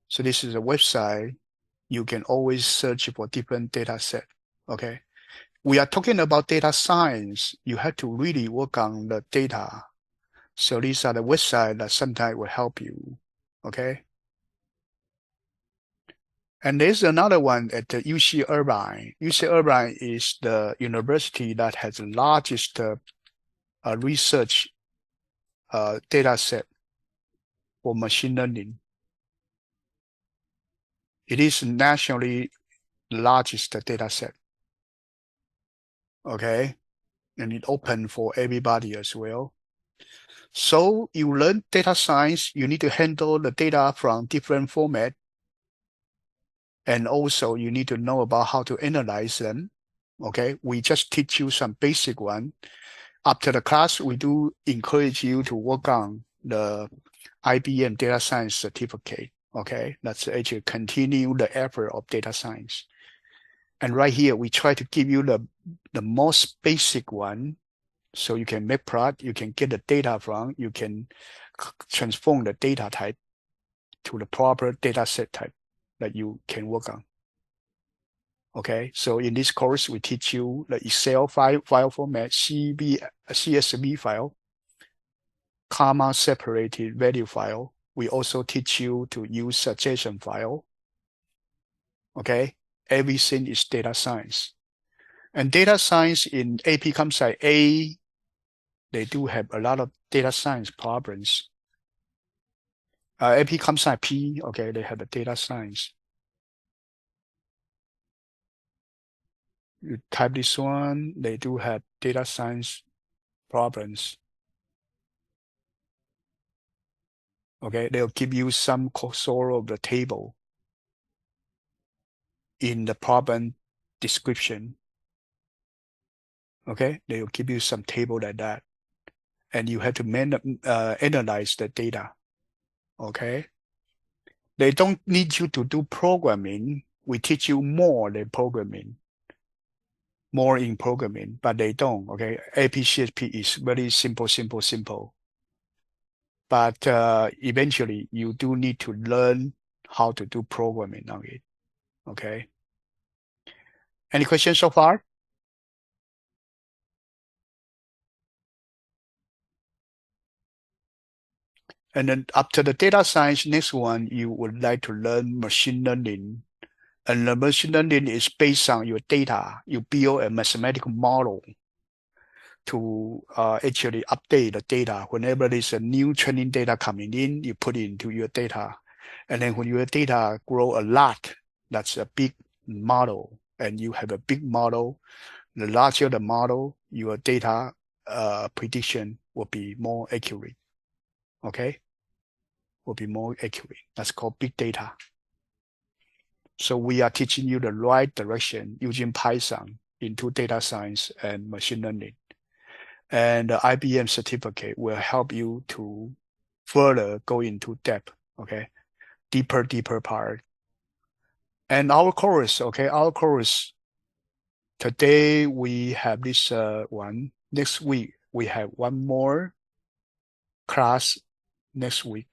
So this is a website you can always search for different data set. Okay. We are talking about data science. You have to really work on the data. So these are the websites that sometimes will help you. Okay. And there's another one at the UC Irvine. UC Irvine is the university that has the largest research data set for machine learning. It is nationally largest data set. Okay. And it open for everybody as well. So you learn data science, you need to handle the data from different format. And also you need to know about how to analyze them. Okay, we just teach you some basic one. After the class, we do encourage you to work on the IBM data science certificate. Okay, that's actually continue the effort of data science. And right here, we try to give you the most basic one. So you can make plot, you can get the data from, you can transform the data type to the proper data set type that you can work on. Okay, so in this course, we teach you the Excel file format, CSV file, comma separated value file. We also teach you to use a JSON file. Okay, everything is data science. And data science in AP ComSci A, they do have a lot of data science problems. AP ComSci P, okay, they have a data science. You type this one, they do have data science problems. Okay, they'll give you some sort of the table in the problem description. Okay, they'll give you some table like that. And you have to analyze the data. Okay, they don't need you to do programming. We teach you more than programming. More in programming, but they don't. Okay, APCSP is very simple. But eventually, you do need to learn how to do programming on it. Okay. Any questions so far? And then after the data science, next one, you would like to learn machine learning. And the machine learning is based on your data. You build a mathematical model to actually update the data. Whenever there's a new training data coming in, you put it into your data. And then when your data grow a lot, that's a big model. And you have a big model. The larger the model, your data prediction will be more accurate. Okay? Will be more accurate. That's called big data. So we are teaching you the right direction using Python into data science and machine learning. And the IBM certificate will help you to further go into depth, okay? Deeper part. And our course, okay, today we have this one. Next week, we have one more class next week,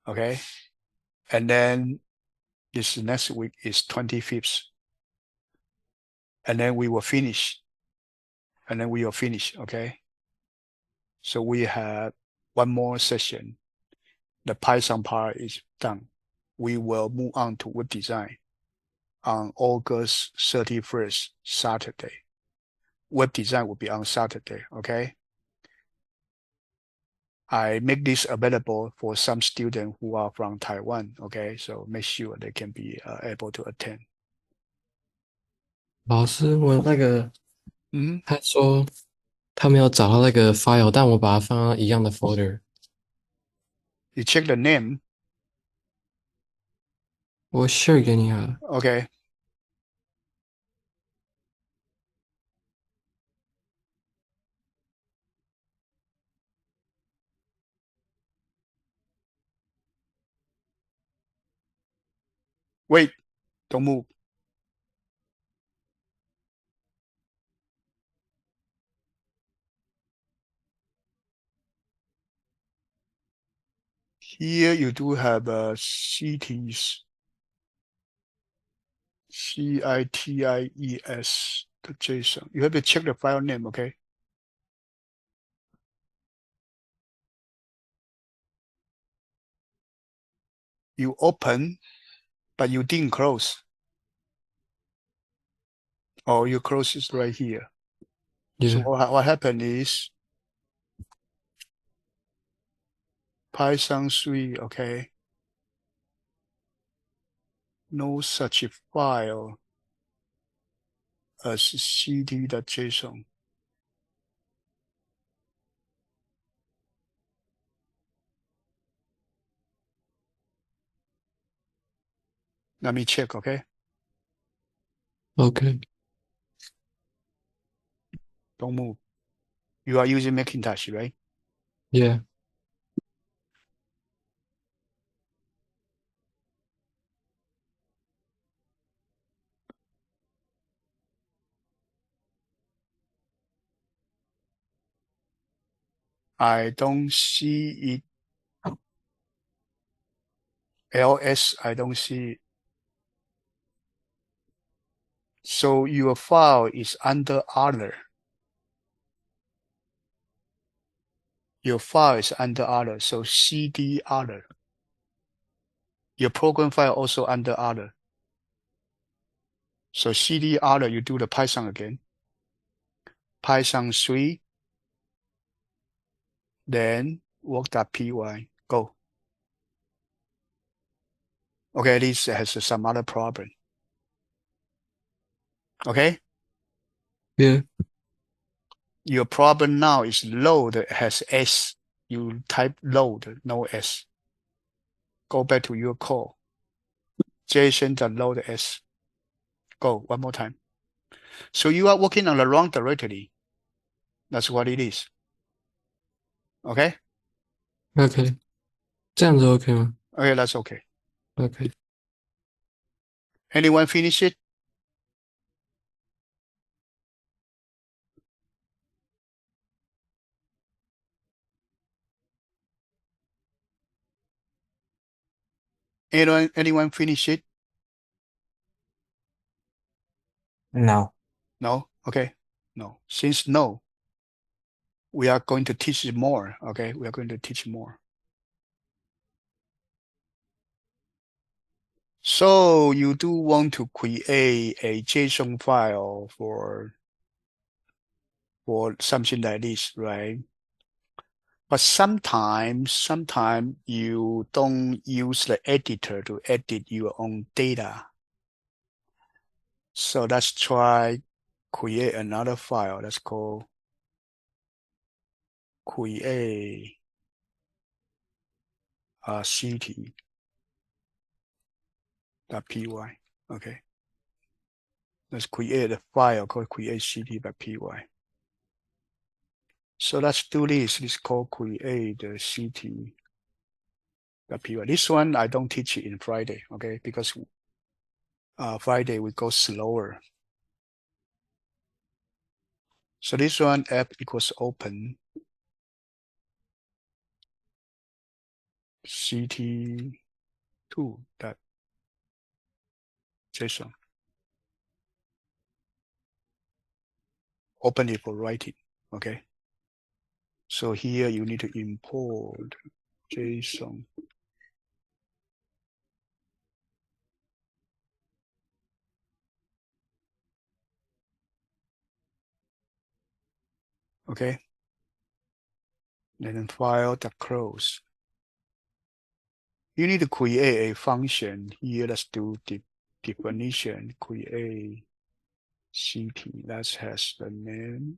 okay? And then this next week is 25th. And then we will finish. Okay? So we have one more session. The Python part is done. We will move on to web design on August 31st, Saturday. Web design will be on Saturday, okay? I make this available for some students who are from Taiwan, okay? So make sure they can be able to attend. 老师，我那个嗯，他说他没有找到那个 file，但我把它放到一样的 folder。You check the name, 我 share 给你好了。 okay? Wait, don't move. Here you do have cities. cities.json. You have to check the file name, okay? You open, but you didn't close. Or you close it right here. So Yeah. what happened is Python 3, okay? No such file as cd.json. Let me check, okay? Okay. Don't move. You are using Macintosh, right? Yeah. I don't see it. ls, I don't see it. So your file is under other. Your file is under other, so cd other. Your program file also under other. So cd other, you do the Python again. Python 3, then work.py, go. Okay, this has some other problem. Okay, Yeah. your problem now is load has S. You type load, no S. Go back to your code. JSON.load S. Go one more time. So you are working on the wrong directory. That's what it is. Okay? Okay. 这样子 OK 吗 Okay, that's okay. ？OK。Anyone finish it? Anyone finish it? No. No? Okay. No. Since no, we are going to teach more. Okay, we are going to teach more. So you do want to create a JSON file for something like this, right? But sometimes you don't use the editor to edit your own data. So let's try create another file. Let's call create city.py. Okay. Let's create a file called create city.py. So let's do this. This is called create city.py. This one I don't teach it in Friday, okay? Because Friday we go slower. So this one app equals open ct2.json. Open it for writing, okay? So here you need to import JSON. Okay. And then file.close. You need to create a function. Here, let's do the definition, create city. That has the name.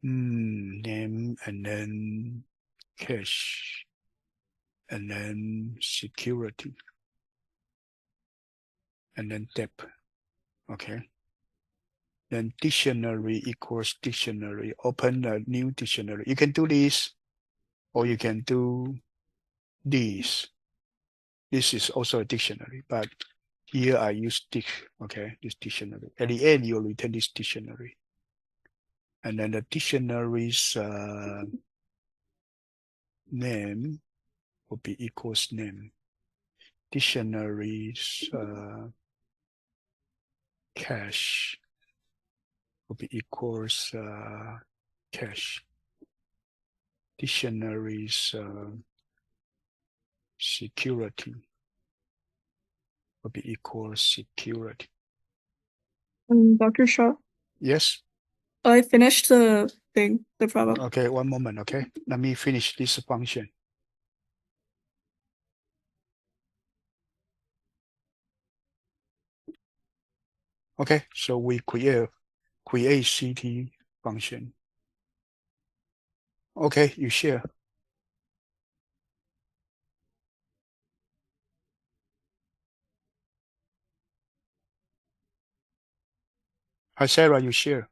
Name and then cache and then security and then depth. Okay. Then dictionary equals dictionary. Open a new dictionary. You can do this, or you can do this. This is also a dictionary, but here I use okay, this dictionary. At the end, you'll return this dictionary. And then the dictionary's name will be equals name. Dictionaries cache will be equals cache. Dictionaries security will be equals security. Dr. Shaw, Yes. I finished the thing, the problem. Okay, one moment. Okay, let me finish this function. Okay, so we create CT function. Okay, you share. Hi, Sarah, you share.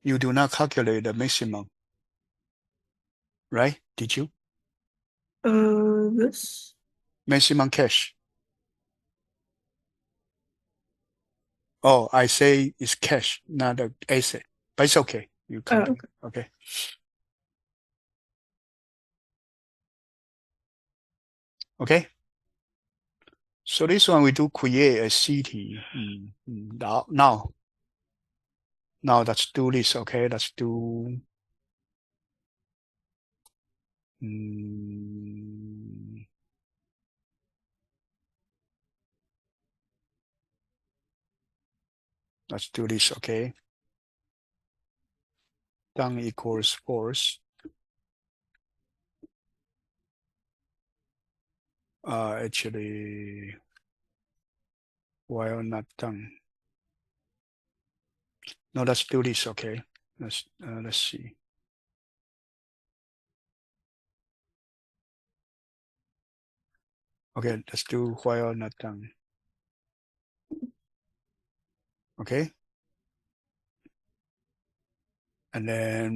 You do not calculate the maximum, right? Did you? This? Maximum cache. Oh, I say it's cache, not an asset, but it's okay. You can do Okay. it. Okay. Okay. So this one we do create a city. Now let's do this. Okay, let's do. Let's do this. Okay. Done equals false. Actually, while not done. No, let's do this. Okay. Let's see. Okay, let's do while not done. Okay. And then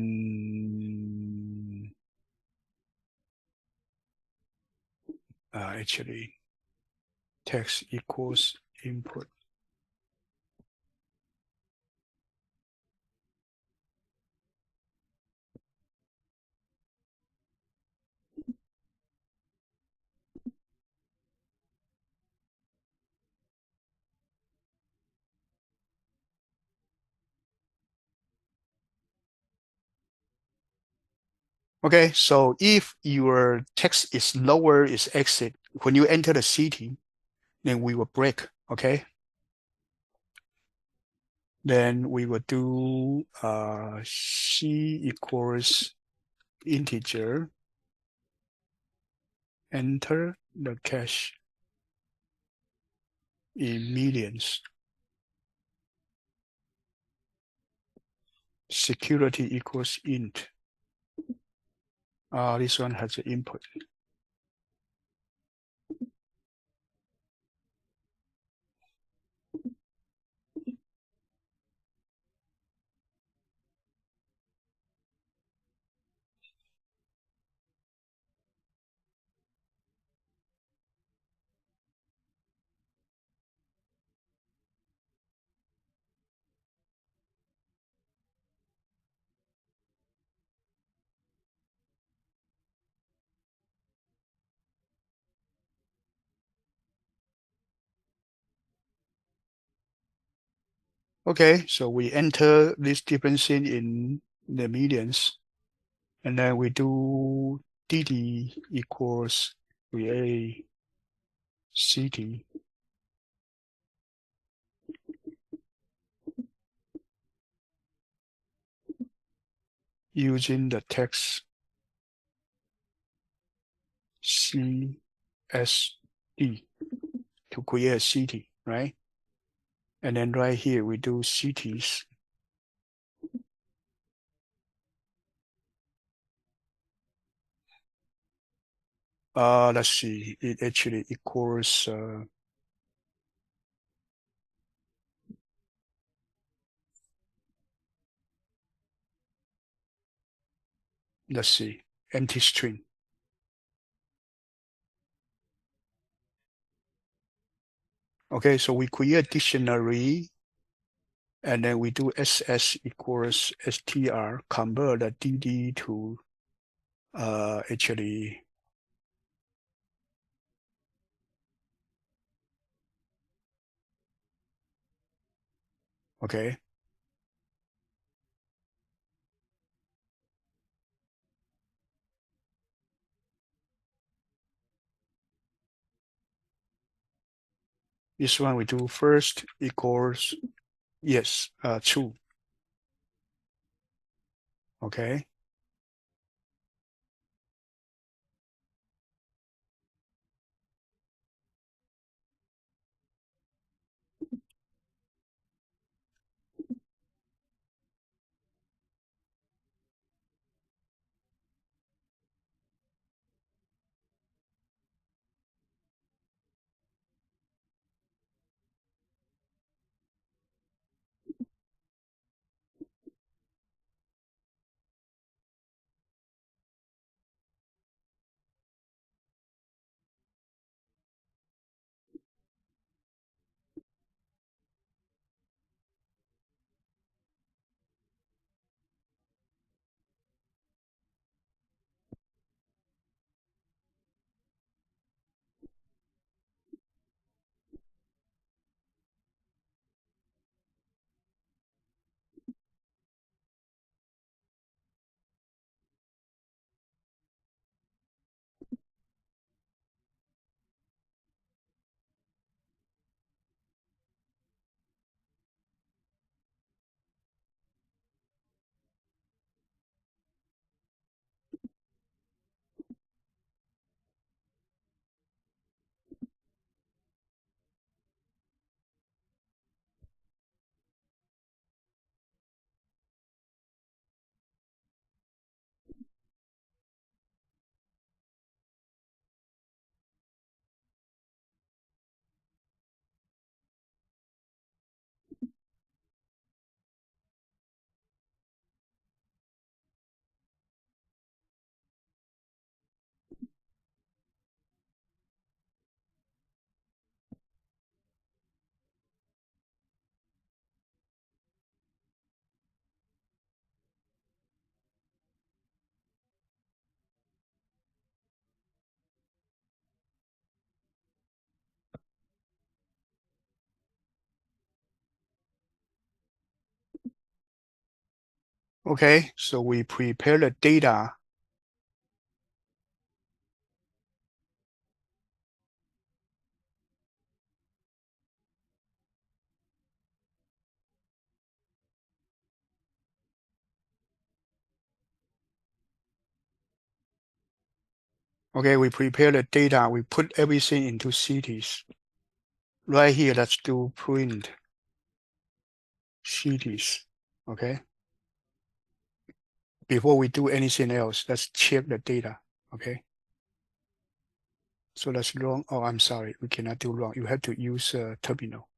actually text equals input. Okay, so if your text is lower is exit, when you enter the city, then we will break, okay? Then we will do C equals integer, enter the cache in millions. Security equals int. This one has the input. Okay, so we enter this difference in the millions, and then we do dd equals create city using the text CSD to create a city, right? And then right here we do cities. Let's see, it actually equals let's see, empty string. Okay, so we create a dictionary, and then we do SS equals str, convert the DD to actually okay. This one we do first equals, yes, true. Okay. Okay, so we prepare the data. Okay, we prepare the data. We put everything into cities. Right here, let's do print cities. Okay. Before we do anything else, let's check the data. Okay. So let's run. Oh, I'm sorry. We cannot do run. You have to use a terminal.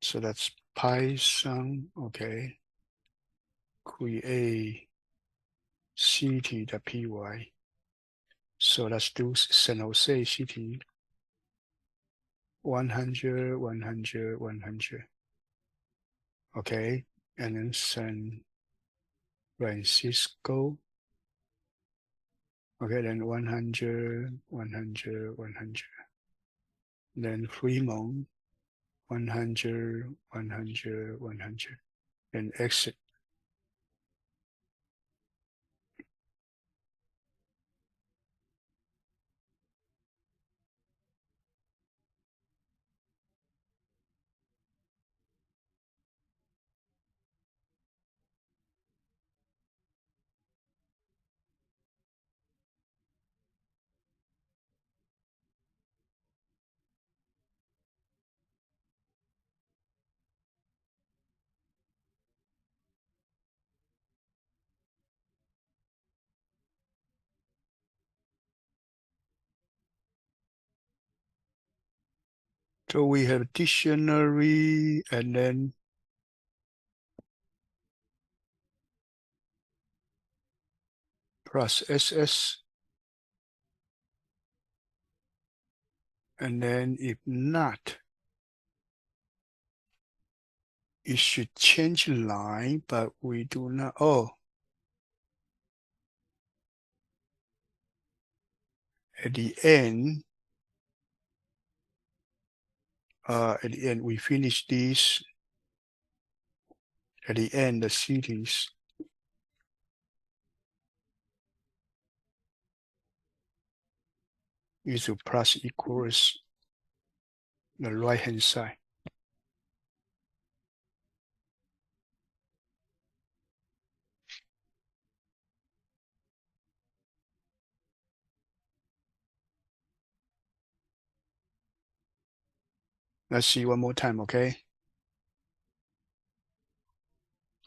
So that's Python. Okay. Create city.py. So let's do San Jose city. 100, 100, 100. Okay. And then San Francisco. Okay, then 100, 100, 100. Then Fremont, 100, 100, 100. And exit. So we have dictionary and then plus SS. And then if not, it should change line, but we do not. Oh, at the end, we finish this. At the end, the cities. Is to plus equals the right hand side. Let's see one more time, okay?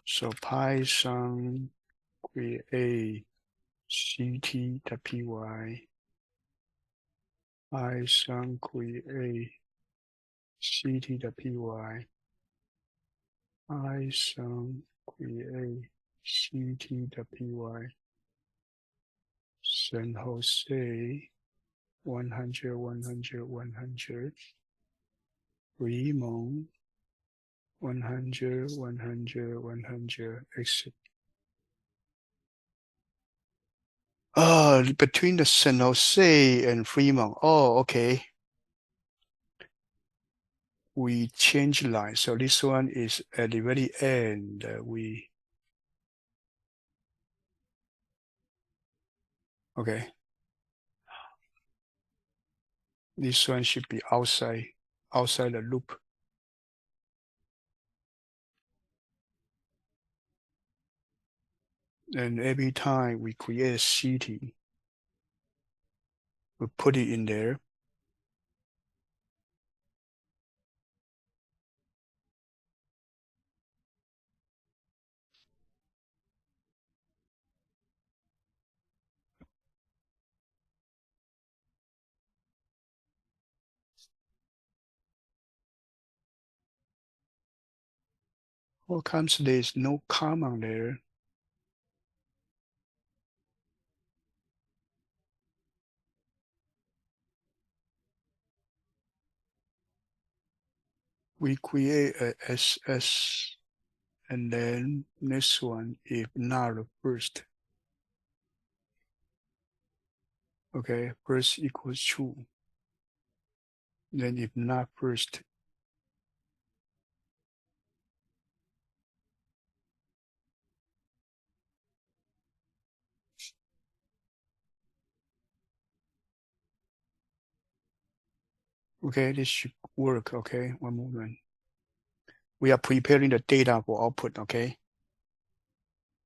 So Python create ct.py, Python create ct.py, Python create ct.py, San Jose 100, 100, 100, Fremont 100, 100, 100, exit. Between the San Jose and Fremont. Oh, okay. We change line. So this one is at the very end. Okay. This one should be outside the loop. And every time we create a city, we put it in there. How comes there's no comma there? We create a SS, and then next one, if not first. Okay, first equals true. Then if not first, okay, this should work. Okay, one moment. We are preparing the data for output. Okay,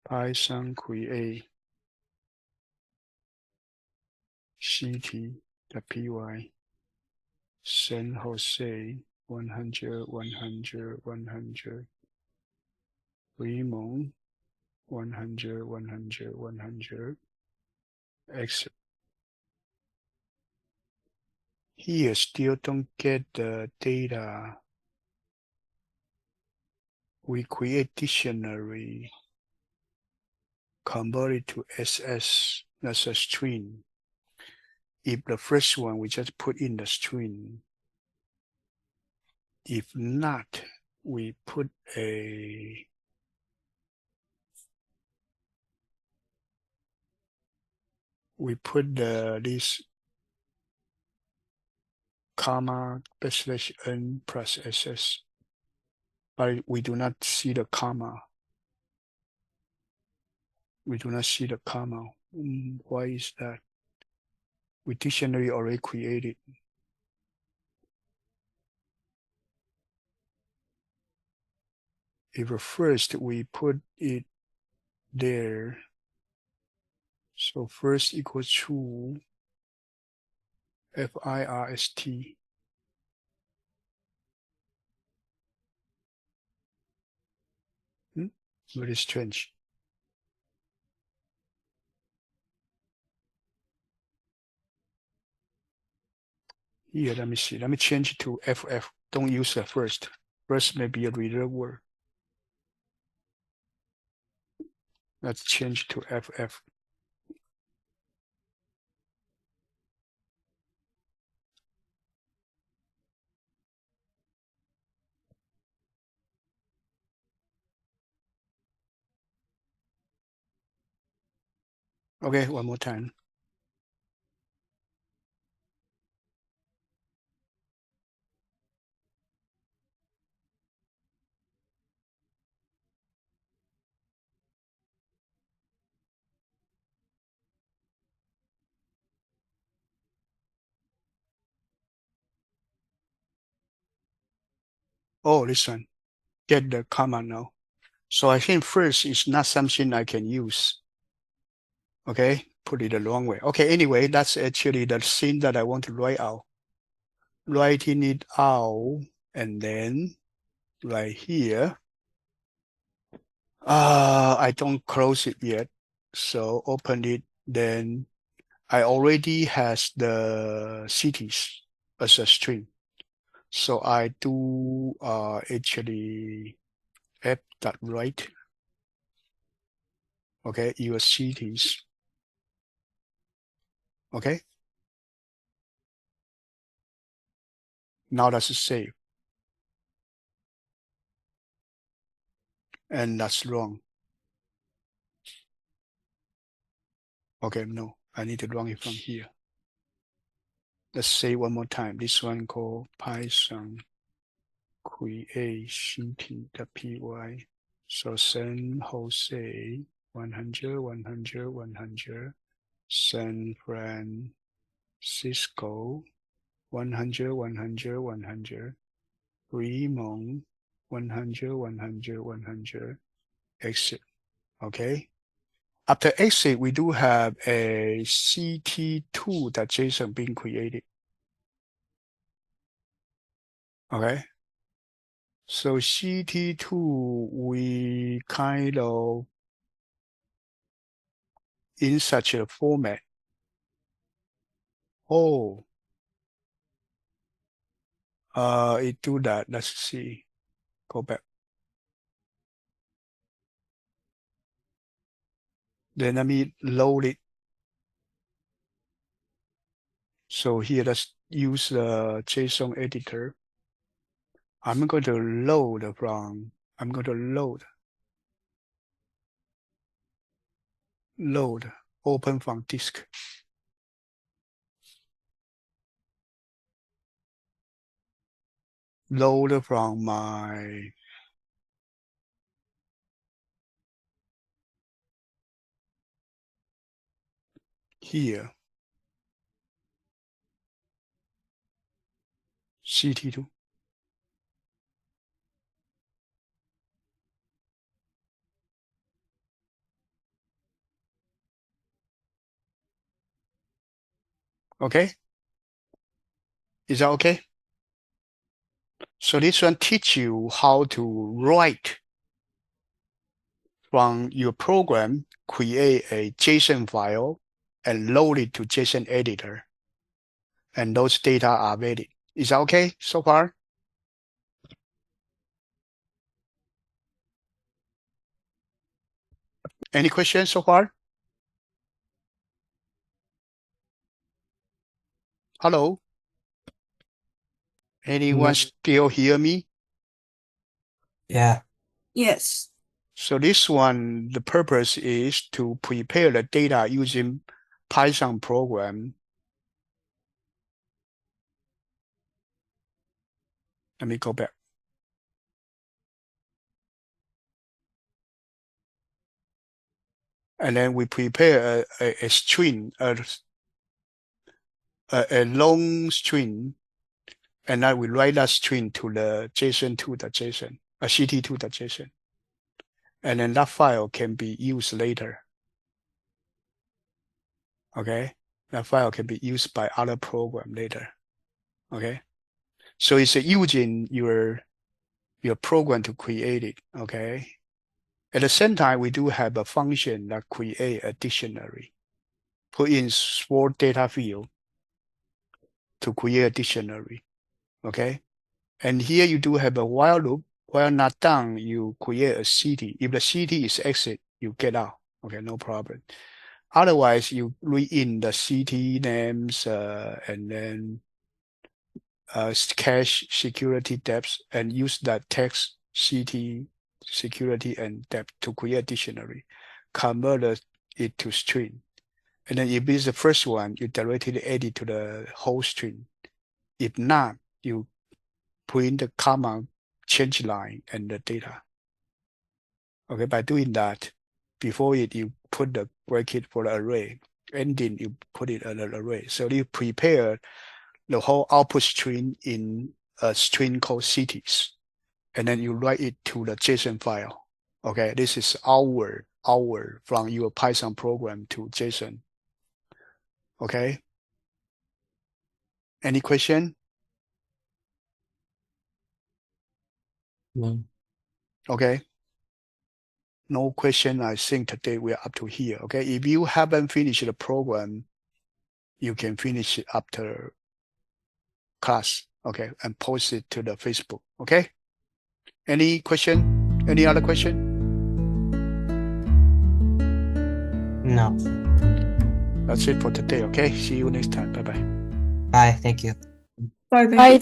Python create ct.py, San Jose 100, 100, 100, Fremont 100, 100, 100, exit. Here still don't get the data. We create dictionary, convert it to SS, that's a string. If the first one, we just put in the string. If not, we put this comma /n plus SS, but we do not see the comma. We do not see the comma. Why is that? We dictionary already created. If first we put it there, so first equals true, first. Very strange. Here, let me see. Let me change it to FF. Don't use the first. First may be a reader word. Let's change to FF. Okay, one more time. Oh, this one. Get the command now. So I think first is not something I can use. Okay, put it the wrong way. Okay, anyway, that's actually the thing that I want to write out. Writing it out, and then right here. I don't close it yet. So open it, then I already has the cities as a string. So I do actually f.write. Okay, your cities. Okay. Now that's save. And that's wrong. Okay, no, I need to run it from here. Let's say one more time. This one called Python create city.py. So San Jose 100, 100, 100. San Francisco 100, 100, 100. Fremont 100, 100, 100. Exit. Okay. After exit, we do have a ct2.json being created. Okay. So ct2, we kind of in such a format. Oh, it do that. Let's see. Go back. Then let me load it. So here, let's use the JSON editor. I'm going to load open from disk. Load from my here, CT2. Okay. Is that okay? So this one teach you how to write from your program, create a JSON file and load it to JSON editor. And those data are valid. Is that okay so far? Any questions so far? Hello? Anyone No. still hear me? Yeah. Yes. So this one, the purpose is to prepare the data using Python program. Let me go back. And then we prepare a string, a long string, and then we write that string to the JSON2.json, a ct2.json. And then that file can be used later. Okay, that file can be used by other program later. Okay, so it's using your program to create it. Okay, at the same time, we do have a function that create a dictionary, put in small data field to create a dictionary. Okay, and here you do have a while loop. While not done, you create a city. If the city is exit, you get out. Okay, no problem. Otherwise, you read in the city names and then cache security depth and use that text city security and depth to create a dictionary. Convert it to string And then if it's the first one, you directly add it to the whole string. If not, you print the comma, change line, and the data. Okay, by doing that, before it, you put the bracket for the array. Ending, you put it in an array. So you prepare the whole output string in a string called cities. And then you write it to the JSON file. Okay, this is our from your Python program to JSON. Okay. Any question? No. Okay. No question. I think today we are up to here. Okay. If you haven't finished the program, you can finish it after class. Okay. And post it to the Facebook. Okay. Any question? Any other question? No. That's it for today. Okay. See you next time. Bye bye. Bye. Thank you. Bye. Thank Bye. you.